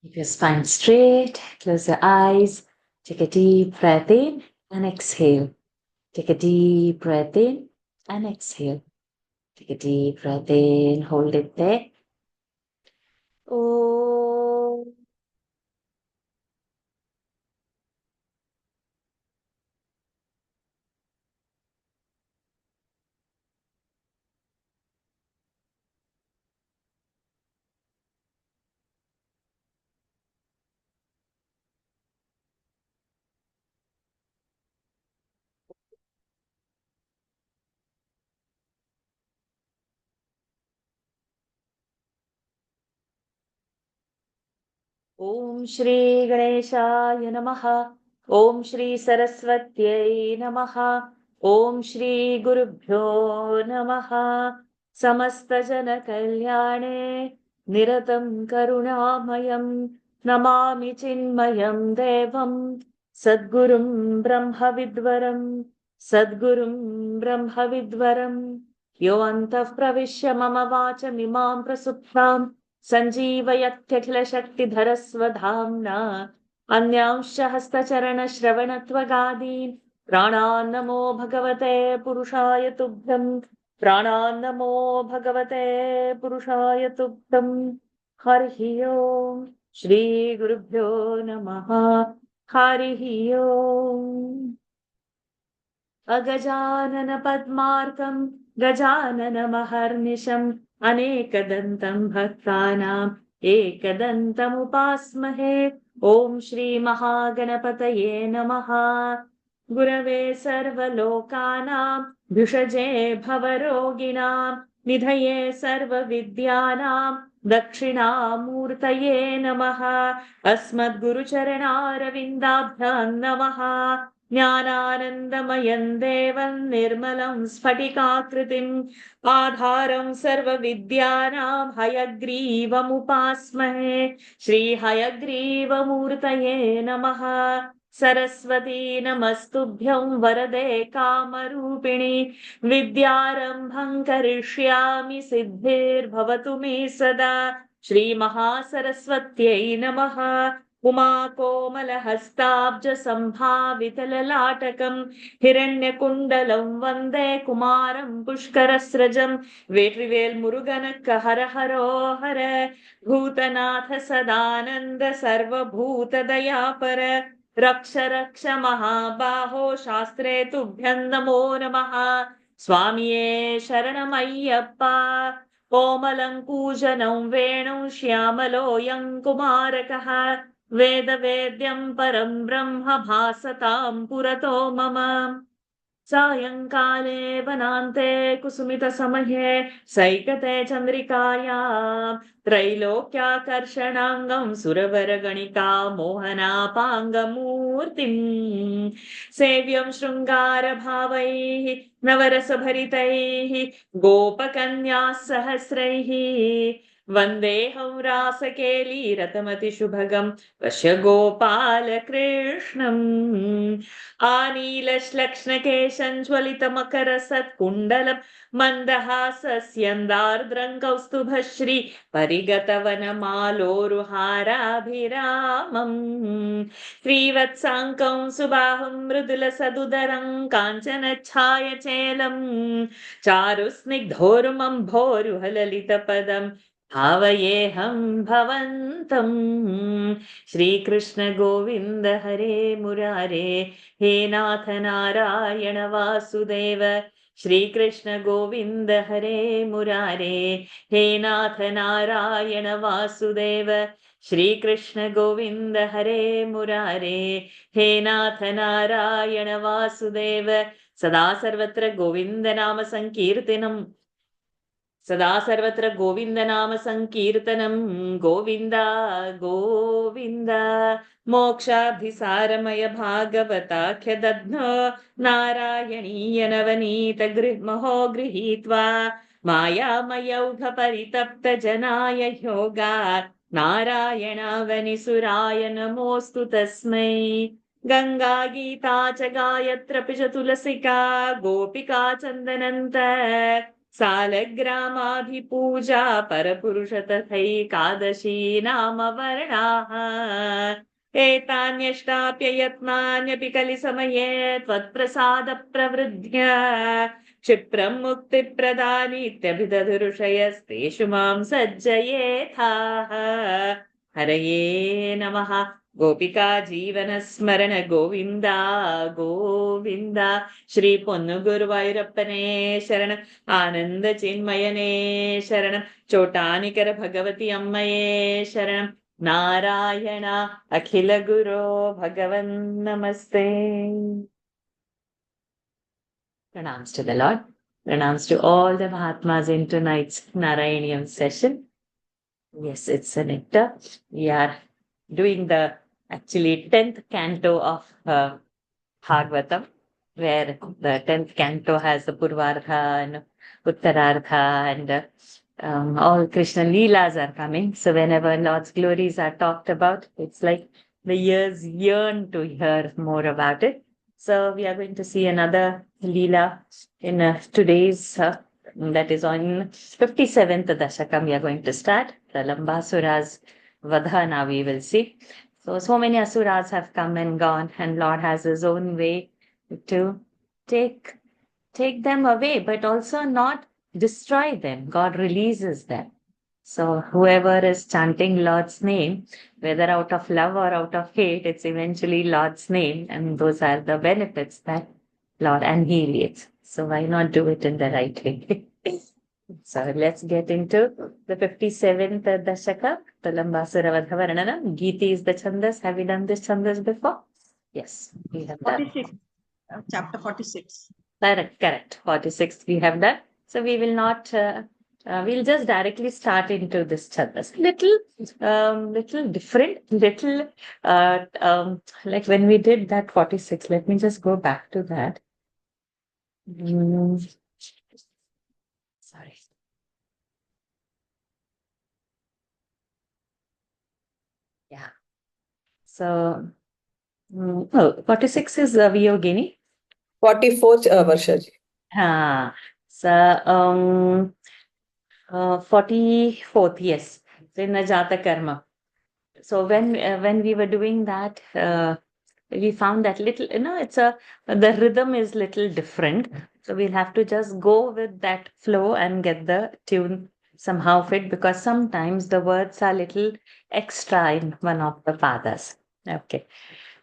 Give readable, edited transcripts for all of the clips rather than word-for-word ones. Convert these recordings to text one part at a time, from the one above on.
Keep your spine straight, close your eyes, take a deep breath in and exhale. Take a deep breath in and exhale. Take a deep breath in, hold it there. Oh. ॐ श्री गणेशाय नमः। ॐ श्री सरस्वत्यै नमः। ॐ श्री गुरुभ्यो नमः। समस्तजनकल्याणे निरतं करुणामयं नमामि चिन्मयं देवं सद्गुरुं ब्रह्मविद्वरं सद्गुरुं ब्रह्मविद्वरं यो अन्तः प्रविश्य मम वाचमिमां प्रसुप्ताम् सञ्जीवयत्यखिलशक्तिधरस्वधाम्ना अन्यांश्च हस्तचरणश्रवणत्वगादीन् प्राणान्नमो भगवते पुरुषाय तुभ्यम् प्राणान्नमो भगवते पुरुषाय तुभ्यम् हरिः ओम् श्रीगुरुभ्यो नमः हरिः ओम् अगजानन पद्मार्कं गजाननमहर्निशम् अनेकदन्तं भक्तानाम् एकदन्तमुपास्महे। ॐ श्रीमहागणपतये नमः। गुरवे सर्वलोकानां भिषजे भवरोगिणां निधये सर्वविद्यानां दक्षिणामूर्तये नमः। अस्मद्गुरुचरणारविन्दाभ्यां नमः। ज्ञानानन्दमयं देवं निर्मलं स्फटिकाकृतिम् आधारं सर्वविद्यानां हयग्रीवमुपास्महे। श्रीहयग्रीवमूर्तये नमः। सरस्वती नमस्तुभ्यं वरदे कामरूपिणि विद्यारम्भं करिष्यामि सिद्धिर्भवतु मे सदा। श्रीमहासरस्वत्यै नमः। उमाकोमलहस्ताब्जसम्भावितललाटकं हिरण्यकुण्डलं वन्दे कुमारं पुष्करस्रजं। वेट्रिवेल् मुरुगनक्क हर हरो हर भूतनाथ सदानन्द सर्वभूतदयापर रक्ष रक्ष महाबाहो शास्त्रे तुभ्यं नमो नमः। स्वामिये शरणमय्यप्पा कोमलं कूजनं वेणुं श्यामलोऽयं कुमारकः वेदवेद्यं परं ब्रह्म भासतां पुरतो मम। सायंकाले वनान्ते कुसुमितसमये सैकते चन्द्रिकायां त्रैलोक्याकर्षणाङ्गं सुरवरगणिका मोहनापाङ्गमूर्तिम् सेव्यं शृङ्गारभावैः नवरसभरितैः गोपकन्याः सहस्रैः वन्देऽहं रासकेलीरतमतिशुभगं पश्य गोपालकृष्णम्। आनीलश्लक्ष्णकेशञ्ज्वलितमकरसत्कुण्डलं मन्दहासस्यन्दार्द्रं कौस्तुभश्री परिगतवनमालोरुहाराभिरामम् श्रीवत्साङ्कं सुबाहुं मृदुलसदुदरं काञ्चनच्छायचेलं चारुस्निग्धोरुमं भोरुहललितपदं भावयेऽहं भवन्तम्। श्रीकृष्ण गोविन्द हरे मुरारे हे नाथ नारायण वासुदेव। श्रीकृष्ण गोविन्द हरे मुरारे हे नाथ नारायण वासुदेव। श्रीकृष्ण गोविन्द हरे मुरारे हे नाथ नारायण वासुदेव। सदा सर्वत्र गोविन्द नाम संकीर्तनम् सदा सर्वत्र गोविन्द नाम संकीर्तनं गोविन्द गोविन्द। मोक्षाभिसारमय भागवताख्य दध्नो नारायणीय नवनीत गृह्महो गृहीत्वा मायामयौघ परितप्त जनाय योगात् नारायणावनिसुराय नमोऽस्तु तस्मै। गंगा गीता च गायत्रपि च तुलसिका गोपिका चन्दनन्त सालग्रामाभिपूजा परपुरुष तथैकादशी नाम वर्णाः एतान्यष्टाप्ययत्नान्यपि कलिसमये त्वत्प्रसादप्रवृद्ध्य क्षिप्रं मुक्तिप्रदानीत्यभिदधुरुषयस्तेषु मां सज्जयेथाः हरये नमः गोपिका जीवन स्मरण गोविंदा गोविंदा श्री पोन्नुगुरुवायूरप्पने शरणं आनंद चिन्मयने शरणं चोटानिकर भगवती अम्मये शरणं नारायण अखिल गुरो भगवन् नमस्ते. Pranams to the Lord. Pranams to all the Mahatmas in tonight's Narayaniam session. Yes, it's a nectar. We are doing the actually 10th canto of Bhagavatam, where the 10th canto has the Purvartha and Uttarartha and all Krishna Leelas are coming. So whenever Lord's glories are talked about, it's like the ears yearn to hear more about it. So we are going to see another Leela in today's, that is on 57th Dashakam, we are going to start. The Lambasura's Vadha now we will see. So many Asuras have come and gone, and Lord has his own way to take them away, but also not destroy them. God releases them. So whoever is chanting Lord's name, whether out of love or out of hate, it's eventually Lord's name, and those are the benefits that Lord, and He leads. So why not do it in the right way? So let's get into the 57th Dashaka, the Lambasura Vadha Varnana. Geeti is the Chandas. Have we done this Chandas before? Yes, we have done. 46, chapter 46. Correct. 46 we have done. So we will not, we'll just directly start into this Chandas. Little different, like when we did that 46, let me just go back to that. Sorry. Yeah. So, 46 is Viyogini. 44th Varshaji. So, 44th, yes. So in the Jata Karma. So when we were doing that, we found that little, the rhythm is little different. So we'll have to just go with that flow and get the tune somehow fit, because sometimes the words are little extra in one of the padas. Okay.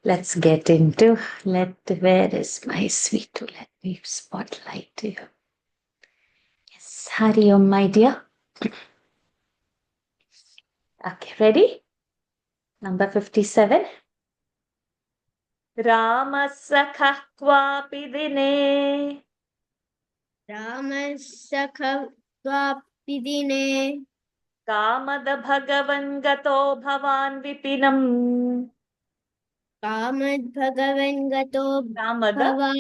Let's get into, where is my sweet tool? Let me spotlight you. Yes, Hari Om, my dear. Okay, ready? Number 57. Ramasakha kvapi dine. Ramasakha kvapi dine. Kamada bhagavan gato bhavan vipinam. Kamad bhagavan gato bhavan.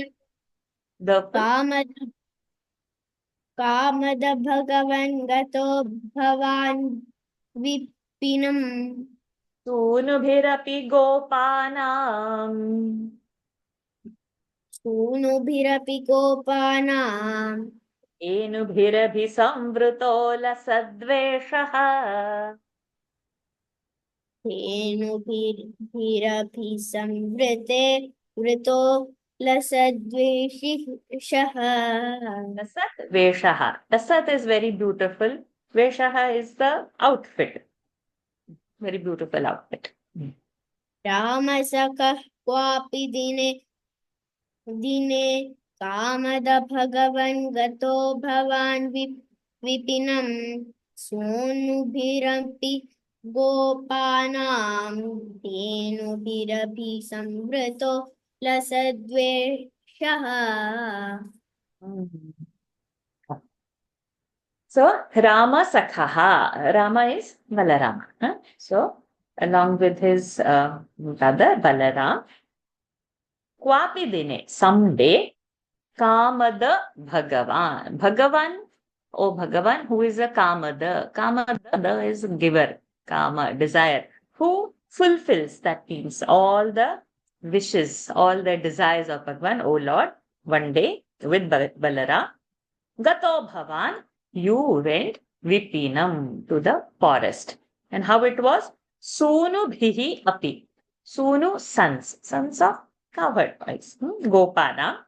Kamada bhagavan gato bhavan vipinam. Sunubhirapi gopanam. Sunubhirapi gopanam. Enubhirabhi samvruto lasadveshaha. Enubhirapi samvrite vrito lasadveshaha. Lasad Lasad is very beautiful. Veshaha is the outfit. Very beautiful outfit. Ramasakha kvapi dine kamada bhagavan gato bhavan vipinam sonubhirampi gopanam tenubhirapi samvrito lasadveshaha. So Rama Sakhaha. Rama is Balarama. So along with his brother Balaram, Kwapi Dine, someday, Kamada Bhagavan. Bhagavan, oh Bhagavan, who is a Kamada? Kamada is giver, Kama, desire. Who fulfills, that means all the wishes, all the desires of Bhagavan, oh Lord, one day with Balaram. Gato bhavan, you went vipinam, to the forest. And how it was? Sunu bhihi api. Sunu, sons of cowherd boys. Gopana,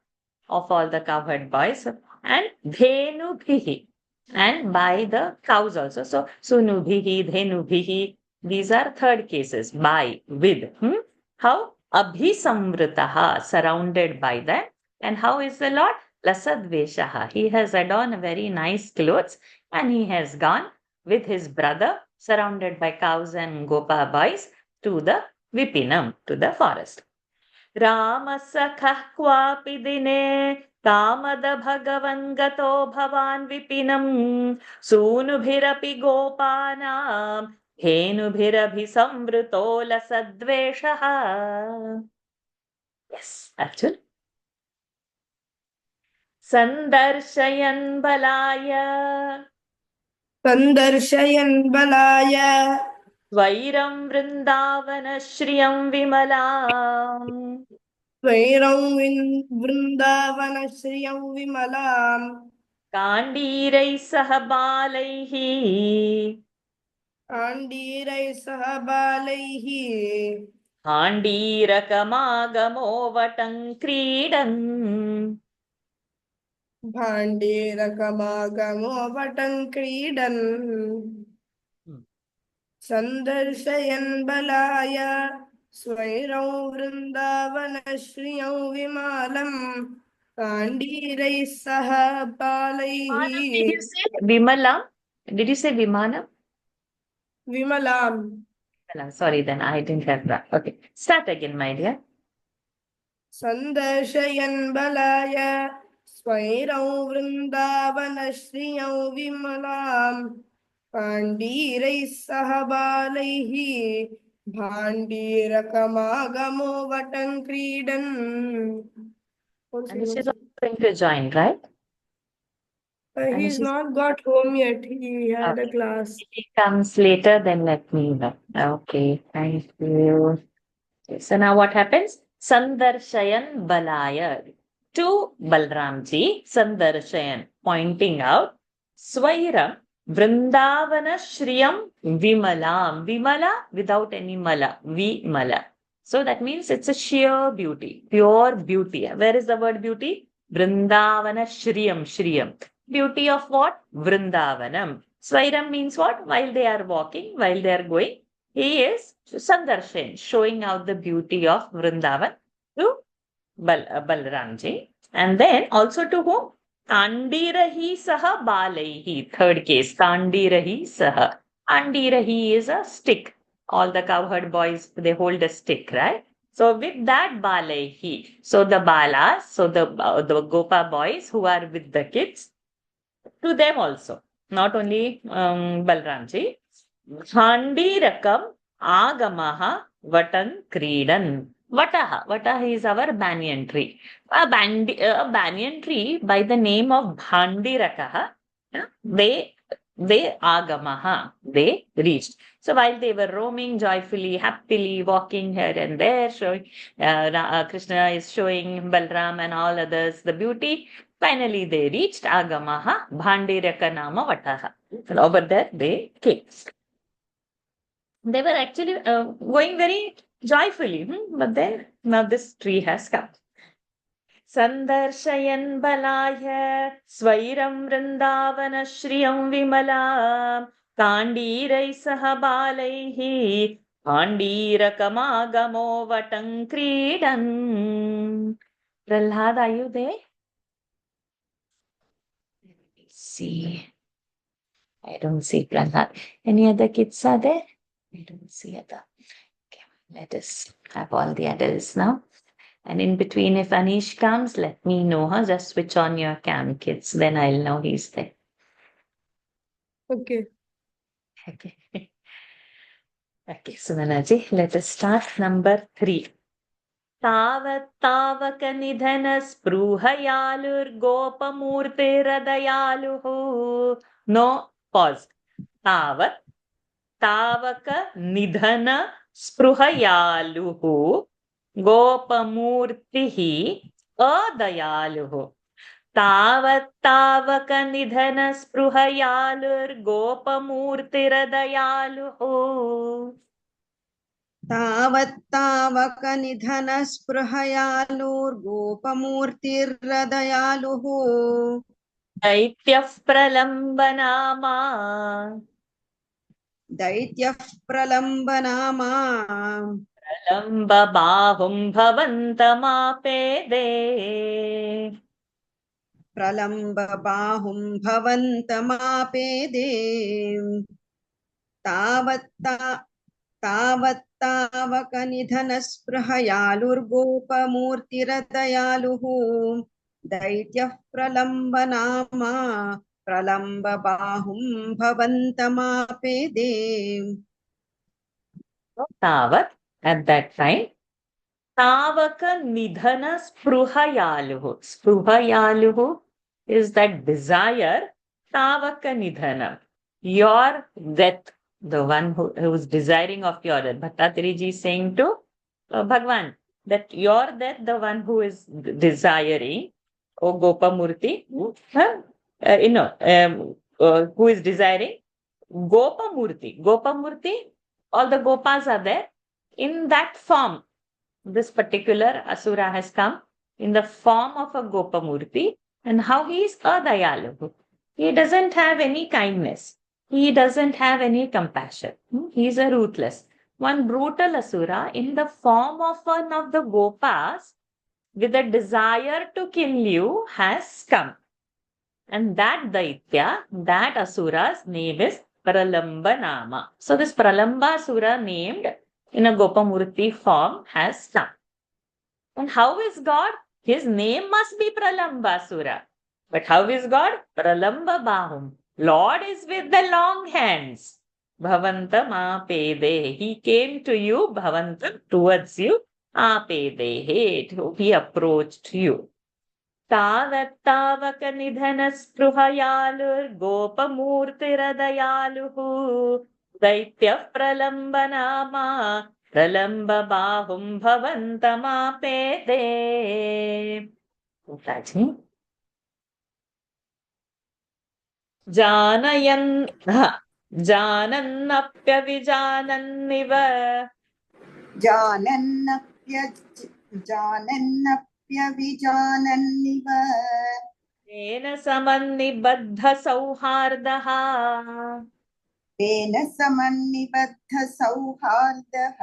of all the cowherd boys. And dhenu bhihi, and by the cows also. So sunu bhihi, dhenu bhihi, these are third cases. By, with. How? Abhisamvritaha, surrounded by them. And how is the Lord? Lasadveshaha. He has adorned very nice clothes and he has gone with his brother, surrounded by cows and gopa boys, to the Vipinam, to the forest. Ramasakha kwapi dine kamada bhagavan gato bhavan vipinam sunubhirapi gopanam dhenubhirabhi samvrito lasadveshaha. Yes, actually. Sandarshayan balaya Sandarshayan balaya Svairam vrindavana shriyam vimalam Svairam Vrindavanashriyam Vimalam Kandirai sahabalaihi Andirai Sahabalaihi Handirakamagamो vatam kridan Bhandirakamagamो Vatan Kridan Sandarshayan balaya Svairam Vrindavanashriyam Vimalam Kandirai Vimanam, did you Sahabalaihi say Vimalam? Did you say Vimanam? Vimalam Vimalam. Sorry, then I didn't have that. Okay, start again, my dear. Sandarshayan balaya Svairam Vrindavanashriyam Vimalam Kandirai Sahabalaihi Bhandirakamagamो Vatan Kridan. And she's also going to join, right? And He's she's not got home yet. He had a okay. class. If he comes later, then let me know. Okay, thank you. Okay, so now what happens? Sandarshayan balaya. To Balramji, Sandarshayan, pointing out, Swairam, Vrindavana Shriyam Vimalam. Vimala without any mala. Vimala. So that means it's a sheer beauty, pure beauty. Where is the word beauty? Vrindavana Shriyam. Shriyam. Beauty of what? Vrindavanam. Swairam means what? While they are walking, while they are going, he is Sandarshan, showing out the beauty of Vrindavan to Balramji. And then also to whom? Tandirahi saha balaihi. Third case, Tandirahi saha. Andirahi is a stick. All the cowherd boys, they hold a stick, right? So with that balaihi. So the balas, so the Gopa boys who are with the kids, to them also. Not only Balramji. Handirakam agamaha vatan kridan. Vataha is our banyan tree. A banyan tree by the name of Bhandirakaha, they agamaha, they reached. So while they were roaming joyfully, happily, walking here and there, showing Krishna is showing Balram and all others the beauty. Finally, they reached Agamaha Bhandiraka Nama Vataha. And over there, they came. They were actually going very joyfully, but then now this tree has come. Sandarshayan balaya Svairam Vrindavana Shriyam Vimalam Kandirai Sahabalaihi Pandirakamagamो Vatam Kridan. Prahlad, are you there? Let me see. I don't see Prahlad. Any other kids are there? I don't see other. Okay, let us have all the adults now. And in between, if Anish comes, let me know. Just switch on your cam, kids. Then I'll know he's there. Okay. Okay. Okay, Sumanaji, let us start number 3. Tavat tavaka nidhana spruhayalur gopamurtiradayaluhu. No, pause. Tavat tavaka nidhana spruhayaluhu gopamurtihi adayaluhu. तावत्तावक निधन स्पृहयालुर्गोपमूर्तिरदयालुः तावत्तावक निधन स्पृहयालुर्गोपमूर्तिर्दयालुः दैत्यः प्रलम्बनामा दैत्यः प्रलम्बनामा प्रलम्ब बाहुं भवन्तमापेदे प्रलम्ब बाहुं भवन्तमापेदे तावत्तावक निधन स्पृहयालुर्गोपमूर्तिरदयालुः दैत्यः प्रलम्बनामा प्रलम्ब बाहुं भवन्तमापेदे तावत् at that time Tavaka nidhana spruhayaluhu. Spruhayaluhu is that desire. Tavaka nidhana. Your death, the one who is desiring of your death. Bhattatari is saying to Bhagwan that your death, the one who is desiring, O Gopamurti, who is desiring Gopamurti. Gopamurti, all the Gopas are there. In that form, this particular Asura has come in the form of a Gopamurti, and how he is a Dayalu. He doesn't have any kindness. He doesn't have any compassion. He is a ruthless. One brutal Asura in the form of one of the Gopas with a desire to kill you has come. And that Daitya, that Asura's name is Pralambanama. So this Pralamba Asura named in a Gopamurti form has come. And how is God? His name must be Pralambasura. But how is God? Pralamba Bahum. Lord is with the long hands. Bhavantam apede. He came to you, Bhavantam, towards you. Apede. He approached you. तावत्तावक निधन स्पृहयालुर्गोपमूर्तिरदयालुः दैत्यः प्रलम्बनामा प्रलम्ब बाहुं भवन्तमापेदे जानन्नप्यविजानन्निव जानन्नप्यविजानन्निव तेन समन्निबद्ध सौहार्दः तेन समन्निबद्ध सौहार्दः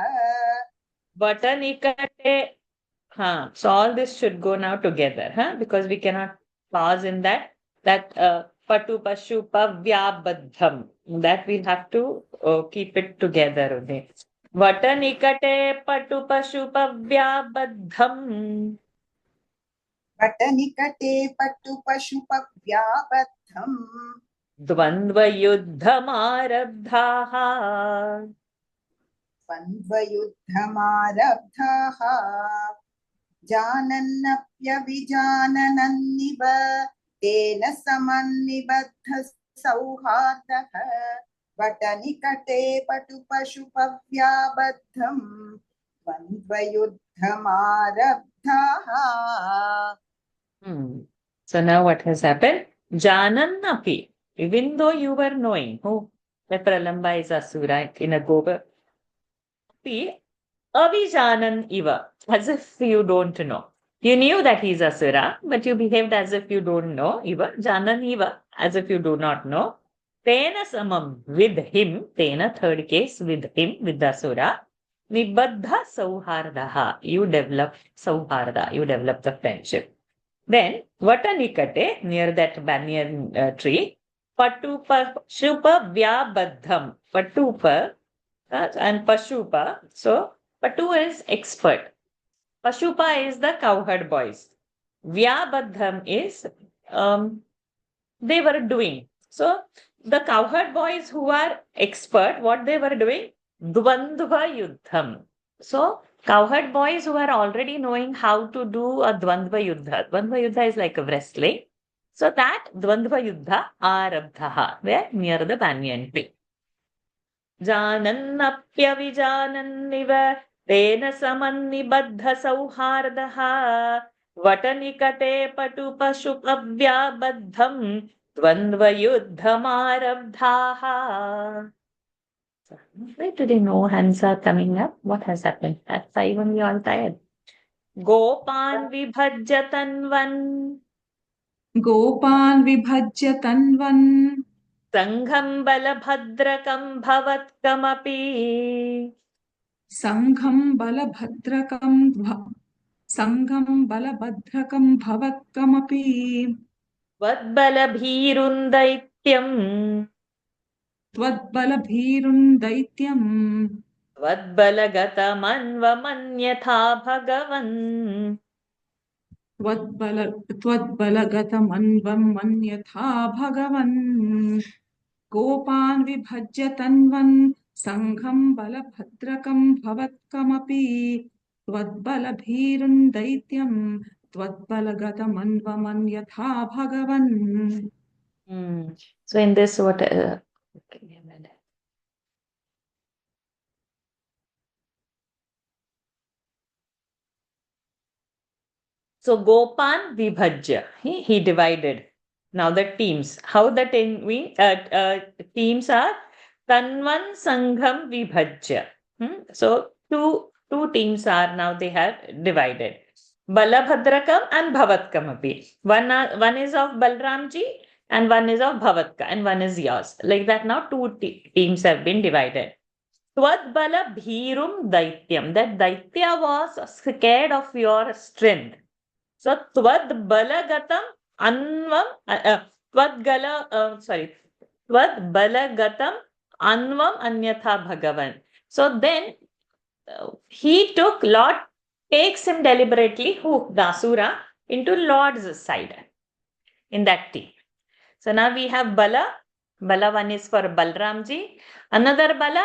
वटनिकटे. So all this should go now together, because we cannot pause in that. That patu pashu pavyabadham. That we'll have to keep it together. Okay. Vatanikate patu pashu pavyabadham. वटनिकटे पटुपशुपव्याबद्धम् Dvandva yuddhamarabdhaः. द्वन्द्वयुद्धमारब्धाः जानन्नप्यविजाननन्निव तेन समन्निबद्ध सौहार्दः वटनिकटे पटुपशुपव्याबद्धम् द्वन्द्वयुद्धमारब्धाः. So now what has happened? Janannapi, even though you were knowing who that Pralamba is Asura in a Gopa, avijanan iva, as if you don't know. You knew that he is Asura, but you behaved as if you don't know. Iva, janan iva, as if you do not know. Tena samam, with him, tena, third case, with him, with the Asura. Nibaddha sauhardaha, you develop sauharda, you develop the friendship. Then, Vatanikate, near that banyan tree, Patupa Shupa Vyabadham. Patupa and Pashupa. So, Patu is expert. Pashupa is the cowherd boys. Vyabadham is they were doing. So, the cowherd boys who are expert, what they were doing? Dvandva Yuddham. So, cowherd boys who are already knowing how to do a Dvandva Yuddha. Dvandva Yuddha is like a wrestling. So that Dvandva Yuddha Arabdhaha, where near the banyan tree. Janannapyavijananniva tena samannibaddha sauhardaha वटनिकटे पटुपशुपव्याबद्धं द्वन्द्वयुद्धमारब्धाः. Why today no hands are coming up? What has happened? At 5 only all tired. गोपान् विभज्य तन्वन् गोपान् विभज्य तन्वन् सङ्घं बलभद्रकं भवत्कमपि सङ्घं बलभद्रकं भवत्कमपि त्वद्बलभीरुन्दैत्यम् त्वद्बलगतमन्वमन्यथा भगवन्. त्वद्बलगतमन्वमन्यथा भगवन्. गोपान् विभज्य तन्वन् सङ्घं बलभद्रकं भवत्कमपि त्वद्बलभीरुन्दैत्यम् त्वद्बलगतमन्वमन्यथा भगवन्. So in this what okay, a minute. So Gopan Vibhajya, he divided. Now the teams, how the teams are Tanvan Sangham Vibhajya. So two teams are now they have divided. Balabhadrakam and Bhavatkamapi. One is of Balramji and one is of Bhavatka and one is yours. Like that now two teams have been divided. Twadbala Bhirum Daityam. That Daitya was scared of your strength. So Twadbalagatam Anvam Twadbalagatam Anvam Anyatha Bhagavan. So then he took Lord takes him deliberately, who Dasura, into Lord's side in that team. So now we have Bala. Bala one is for Balramji. Another Bala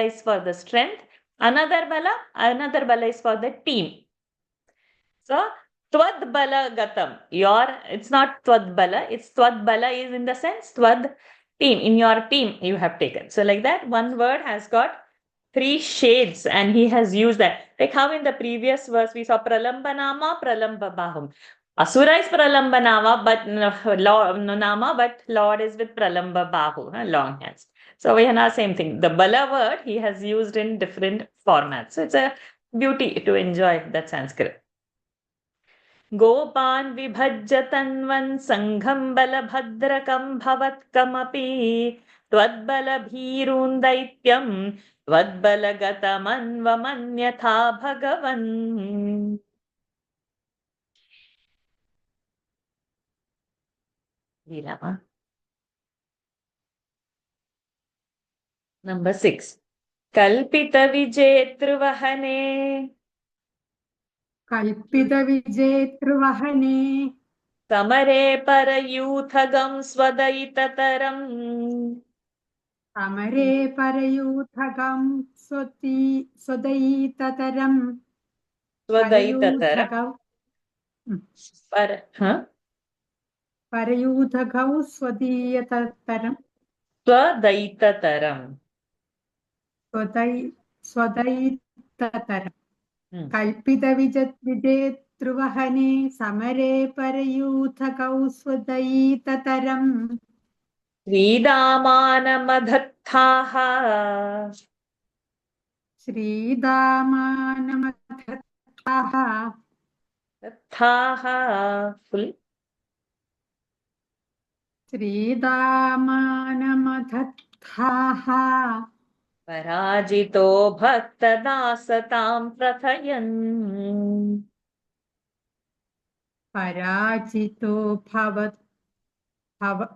is for the strength. Another Bala is for the team. So Tvad Bala Gatam. It's not Tvad Bala, it's Tvad Bala is in the sense Tvad team. In your team you have taken. So like that, one word has got 3 shades and he has used that. Like how in the previous verse we saw Pralambanama, Pralambabahum. Asura is Pralambanama, but Nama, but Lord is with Pralambabahu, long hands. So we have now same thing. The Bala word he has used in different formats. So it's a beauty to enjoy that Sanskrit. Gopan vibhajya tanvan sangham balabhadrakam bhavatkamapi twadbalabhirun daityam twadbalagatamanvamanyatha bhagavan. Vilama. Number 6. Kalpita vijetruvahane कल्पितविजेतृवहने समरे परयूथगं स्वदयिततरम् समरे परयूथगं स्वदयिततरं परयूथगौ स्वदयिततरं कल्पितविजेतृवहने समरे परयूथगौ स्वदयिततरम् श्रीदामानमधत्ताः पराजितो भक्तदासतां प्रथयन् पराजितो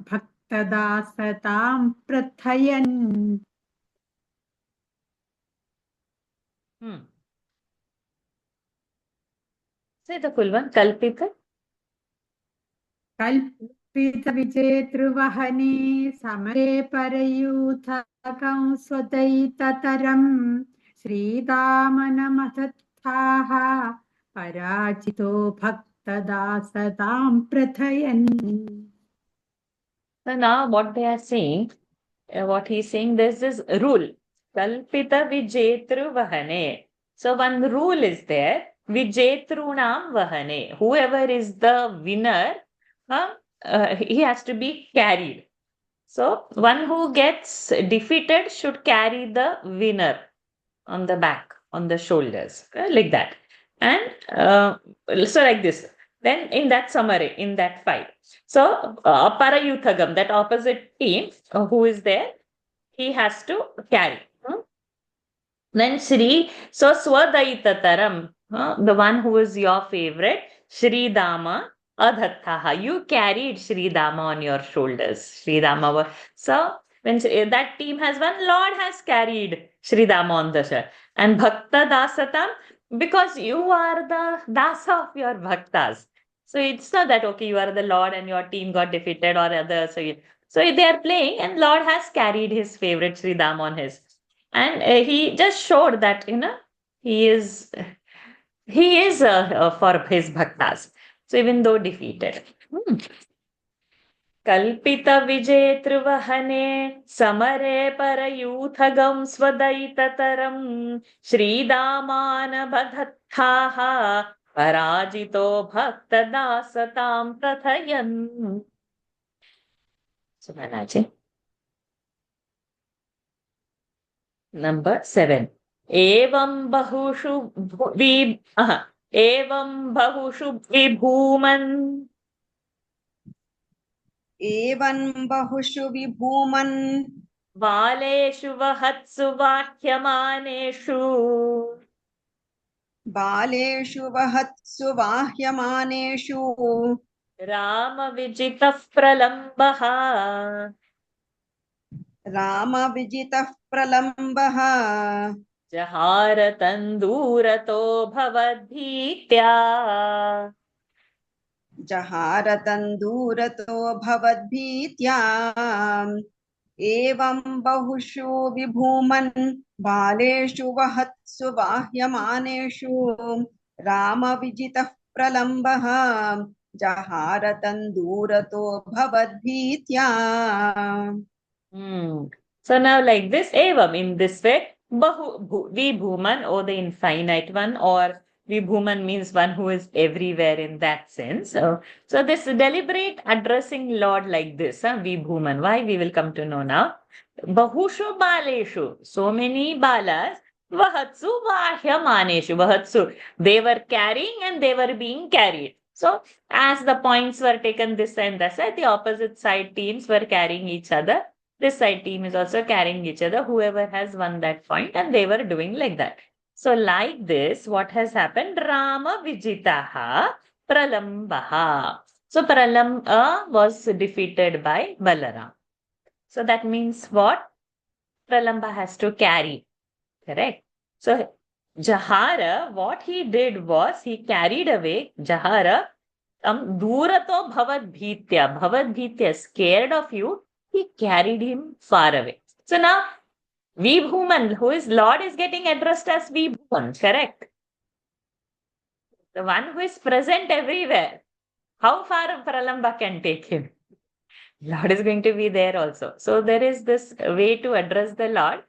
भक्तदासतां प्रथयन् Say the full one. Kalpita कल्पितविजेतृवहने समरे परयूथकं स्वदयिततरम् श्रीदामनमधत्ताः पराजितो भक्तदासतां प्रथयन्. So now what they are saying, what he is saying, there's this rule. Kalpita vijetru vahane. So one rule is there Vijetrunam Vahane. Whoever is the winner, he has to be carried. So one who gets defeated should carry the winner on the back, on the shoulders, like that. And so like this. Then in that summary, in that fight. So Parayuthagam, that opposite team who is there, he has to carry. Then Shri, so Swadaitataram, the one who is your favorite, Shri Dama Adhattaha. You carried Shri Dama on your shoulders. Shri Dama. So when that team has won, Lord has carried Shri Dama on the shoulder. And Bhakta Dasatam, because you are the Dasa of your Bhaktas. So it's not that, okay, you are the Lord and your team got defeated or other. So they are playing and Lord has carried his favorite Sri Dam on his. And he just showed that, he is for his bhaktas. So even though defeated. Kalpita Vijetruvahane Samare Parayuthagam Svadaitataram Shri Damana Badhathaha Parajito Bhaktadasatam Prathayan. So Manaji. Number 7. Evam bahushu vibhuman. Evan bahushu vibhuman. Baleshu vahatsu vahyamaneshu. Baleshu vahatsu vahyamaneshu. Rama vijitah pralambaha. Rama vijitah pralambaha. Jahara tandurato bhavadbhitya. Jahara tandurato bhavadbhityam. Evam bahushu vibhuman. Baleshu vahatsu vahyamaneshu. Rama vijitah pralambaha. Jahara tandurato bhavadbhityam. So now like this, evam, in this way, vibhuman, or the infinite one, or vibhuman means one who is everywhere in that sense. So this deliberate addressing Lord like this, vibhuman. Why? We will come to know now. Bahushu baleshu, so many balas. Vahatsu vahyamaneshu. Vahatsu, they were carrying and they were being carried. So as the points were taken this and that side, the opposite side teams were carrying each other. This side team is also carrying each other, whoever has won that point, and they were doing like that. So like this, what has happened? Rama Vijitaha Pralambaha. So Pralamba was defeated by Balaram. So that means what? Pralamba has to carry. Correct. So Jahara, what he did was he carried away Jahara. Durato Bhavadbhitya. Bhavadbhitya, scared of you. He carried him far away. So now, Vibhuman, who is Lord, is getting addressed as Vibhuman, correct? The one who is present everywhere. How far Pralamba can take him? Lord is going to be there also. So there is this way to address the Lord.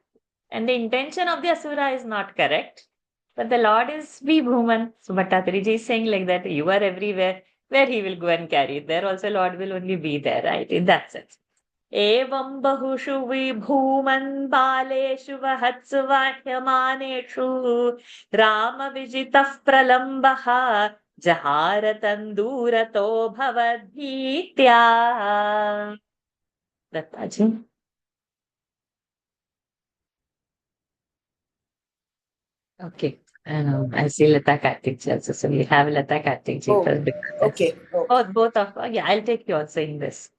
And the intention of the Asura is not correct. But the Lord is Vibhuman. So Bhattatariji is saying like that, you are everywhere. Where he will go and carry. There also Lord will only be there, right? In that sense. Evam bahushu vibhuman baleshu vahatsu vahyamaneshu Rama vijitah pralambaha Jahara tandurato bhavadbhitya. Dattaji. Okay. I see Lata Kartik ji also. So we have Lata Kartik ji. Oh, okay. Both of yeah, I'll take you also in this.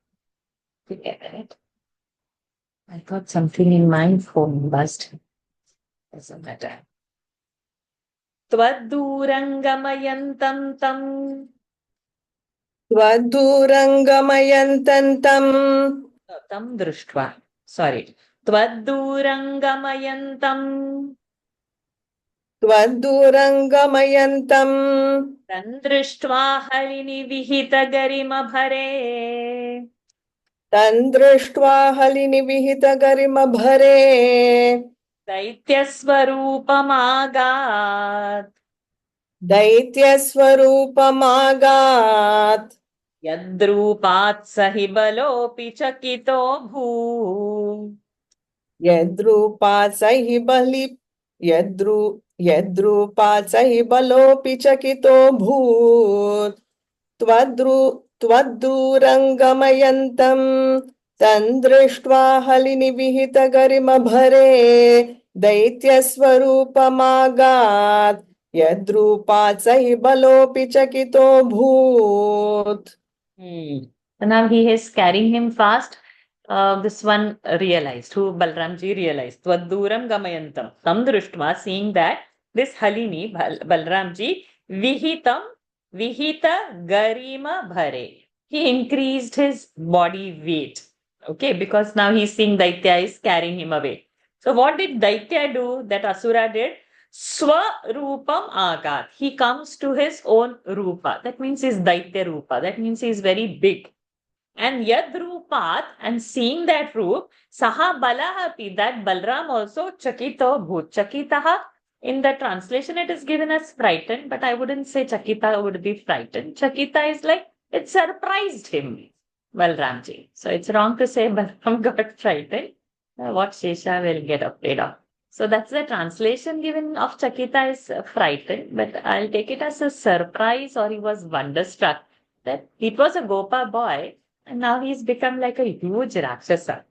Right. I got something in my phone buzzed. Doesn't matter. Tvaddurangamayantam tam. Tvaddurangamayantam Tam drushtva. Sorry. Tvaddurangamayantam. Tvaddurangamayantam Tandrishtva halini vihita garima bhare. Tandrishtva halini vihita garima bhare Daitya swarupamagat. दैत्यस्वरूपमागात् यद्रूपात् स हि बलोऽपि चकितो यद्रूपात् स हि बलि यद्रूपात् स हि बलोऽपि चकितो भूत् त्वद्दूरङ्गमयन्तम् तं दृष्ट्वा हलिनिविहितगरिमभरे दैत्यस्वरूपमागात् यद्रूपात् स हि बलोऽपि चकितो भूत्. So now he is carrying him fast. This one realized, who Balramji realized, Tvaduram Gamayantam, Tam Drishtva, seeing that this Halini, Balramji, Vihita Garima Bhare. He increased his body weight. Okay, because now he's seeing Daitya is carrying him away. So what did Daitya do that Asura did? Swarupam Agat. He comes to his own Rupa. That means his Daitya Rupa. That means he is very big. And Yad Rupat, and seeing that Roop, Saha Balahapi, that Balram also Chakito Bhut. Chakitaha, in the translation it is given as frightened, but I wouldn't say Chakita would be frightened. Chakita is like, it surprised him, Balramji. So it's wrong to say Balram got frightened. What Shesha will get afraid of. So that's the translation given of Chakita is frightened, but I'll take it as a surprise, or he was wonderstruck that it was a Gopa boy and now he's become like a huge Rakshasa.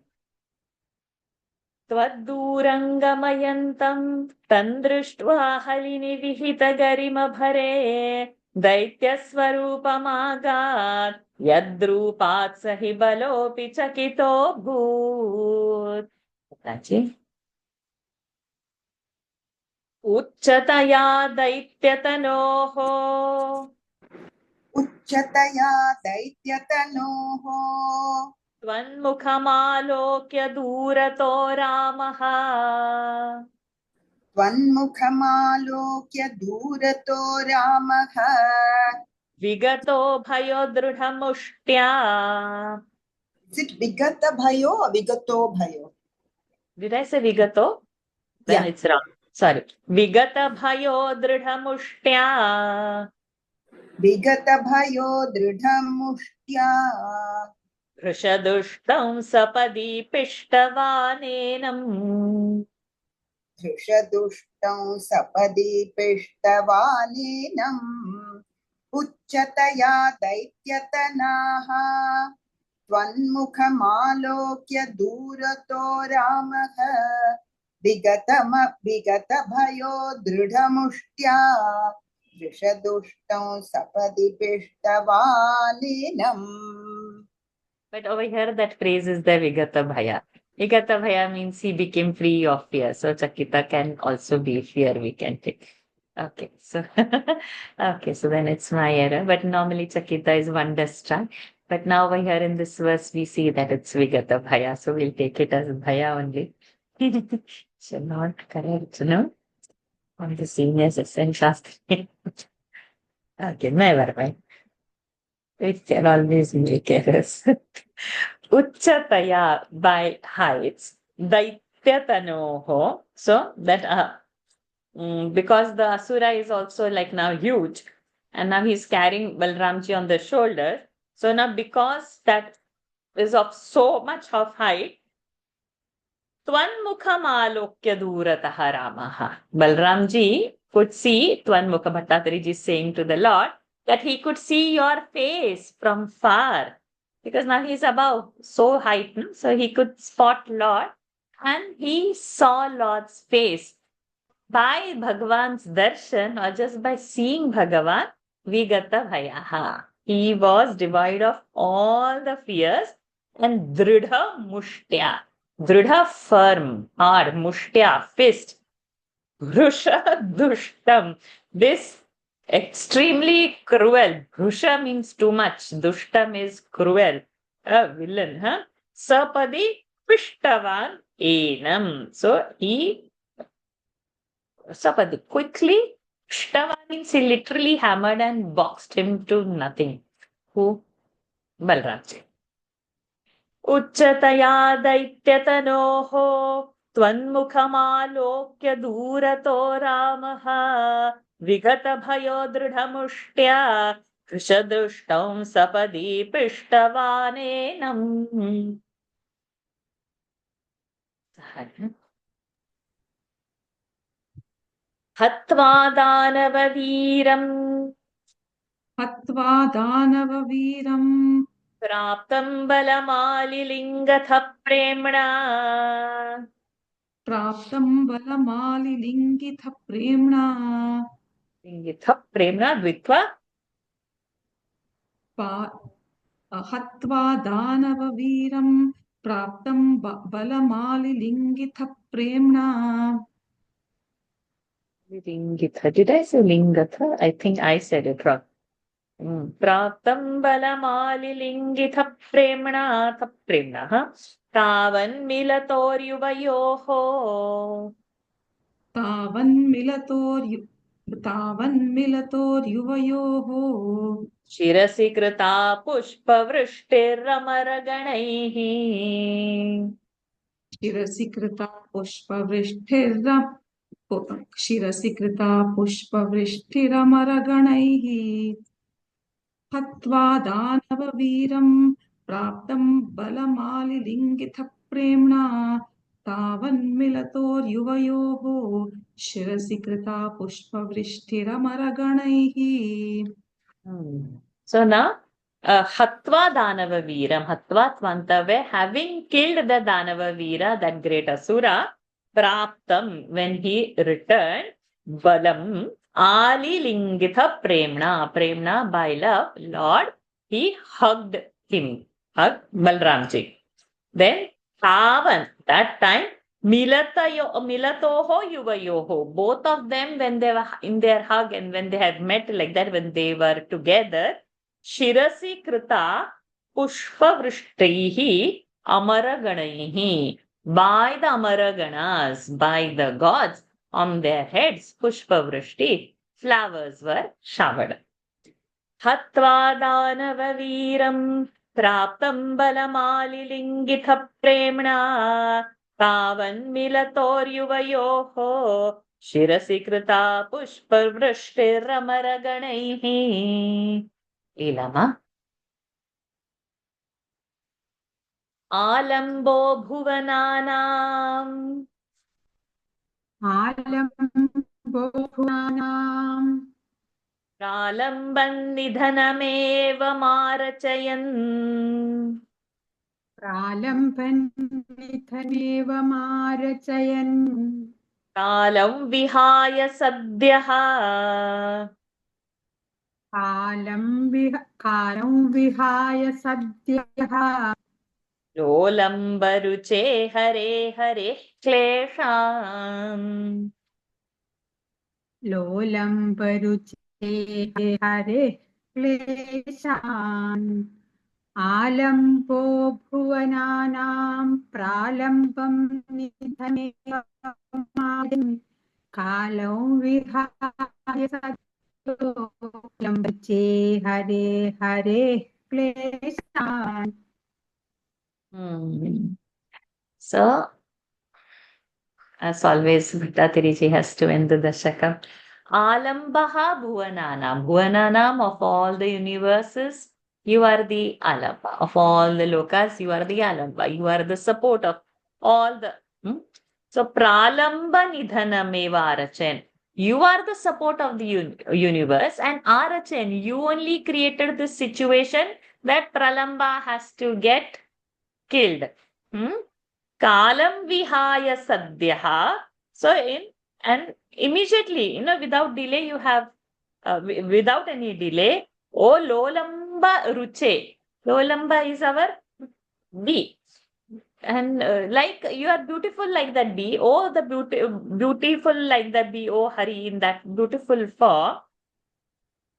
Tvaddurangamayantam tandrishtva halini vihita garima bhare Daityaswarupamagat yadrupat sahi balopi chakito bhut. Tachi. Uchataya Daityatanoho उच्चतया दैत्यतनोः त्वन्मुखमालोक्य दूरतो रामः त्वन्मुखमालोक्य दूरतो रामः विगतो भयो दृढमुष्ट्या. Is it विगत भयो or विगतो भयो? Did I say vigato? Then Yeah. it's wrong. Sorry. Vigata bhayo dridhamushtya. विगत भयो दृढमुष्ट्या Hrishadushtam sapadi pishtavanenam. धृषदुष्टं सपदि पिष्टवानेनम् उच्चतया दैत्यतनाः त्वन्मुखमालोक्य दूरतो रामः विगतभयो दृढमुष्ट्या धृषदुष्टं सपदि पिष्टवानेनम्. But over here, that phrase is the Vigata Bhaya. Vigata Bhaya means he became free of fear. So Chakita can also be fear, we can take. Okay, so so then it's my error. But normally Chakita is wonderstruck. But now over here in this verse, we see that it's Vigata Bhaya. So we'll take it as Bhaya only. Should not correct, no? On the senior session Shastri. Okay, never mind. It can always make errors. Uchataya, by heights. Daityatanoho. So that because the Asura is also like now huge, and now he's carrying Balramji on the shoulder. So now because that is of so much of height, Tvanmukham alokya durataha Ramaha. Balramji could see, Tvanmukha Bhattatari is saying to the Lord, that he could see your face from far. Because now he's above, so height, no? So he could spot Lord, and he saw Lord's face. By Bhagavan's darshan, or just by seeing Bhagavan, Vigata Bhayaha. He was devoid of all the fears, and Dridha Mushtya. Dridha firm, hard, Mushtya, fist. Brusha Dushtam. This extremely cruel. Brusha means too much. Dushtam is cruel. A villain, huh? Sapadi Pishtavan Enam. So he Sapadi quickly. Pishtavan means he literally hammered and boxed him to nothing. Who? Balramji. Uchataya Daityatanoho त्वन्मुखमालोक्य दूरतो रामः विगतभयो दृढमुष्ट्या कृशदुष्टं सपदि पिष्टवानेनम्। हत्वा दानववीरम् हत्वा दानववीरम् प्राप्तं बलमालिलिङ्गथ प्रेम्णा प्राप्तं बलमालिलिङ्गित प्रेम्णा लिङ्गिथ प्रेम्णा द्वित्वा हत्वा दानववीरं प्राप्तं बलमालिलिङ्गित प्रेम्णा। लिङ्गिथ. Did I say लिङ्गथ? I think I said it wrong. प्राप्तं बलमालिलिङ्गिथ प्रेम्णा प्रेम्णः तावन्मिलतोर्युवयोः तावन्मिलतोर्युवयोः शिरसि कृता पुष्पवृष्टिरमरगणैः शिरसि कृता पुष्पवृष्टिरमरगणैः हत्वा दानववीरं प्राप्तं बलमालिलिङ्गित प्रेम्णा तावन्मिलतोर्युवयोः शिरसि कृता पुष्पवृष्टिरमरगणैः। So now Hatva Danava Veeram, Hatva Tvantave, having killed the Danava Veera, that great Asura, Praptam, when he returned, Balam, Ali Lingitha Premna, Premna by love, Lord, he hugged him, hugged Balramji. Then Tavan, that time, Milatoho Yuvayoho, both of them when they were in their hug and when they had met like that, when they were together, Shirasi Krita Pushpavrishtihi Amaraganaihi, by the Amaraganas, by the gods on their heads, Pushpavrishti, flowers were showered. Hatva Danava Veeram प्राप्तं बलमालिलिङ्गिथ प्रेम्णा तावन्मिलतोर्युवयोः शिरसि कृता पुष्पवृष्टिरमरगणैः। लीलमा आलम्बो भुवनानाम् प्रालम्बन् निधनमेव मारचयन् कालं विहाय सद्यः लोलम्बरुचे हरे हरे क्लेशान् आलम्बो भुवनानां प्रालम्बं निधनेव मारचयन् कालं विहाय सद्यो लोलम्बरुचे Hare Hare क्लेशान्। So, as always, Bhattatiri has to end the Dashakam. Alambaha Bhuvananam. Bhuvananam, of all the universes, you are the Alamba. Of all the lokas, you are the Alamba. You are the support of all the... So, Pralamba Nidhanameva Arachen. You are the support of the universe, and Arachen, you only created this situation that Pralamba has to get killed. Kalam vihaya sadhyaha. So and immediately, without delay, you have without any delay. O lolamba ruche. Lolamba is our bee, and like you are beautiful like that bee. Oh, the beautiful like that bee. Oh, Hari, in that beautiful form.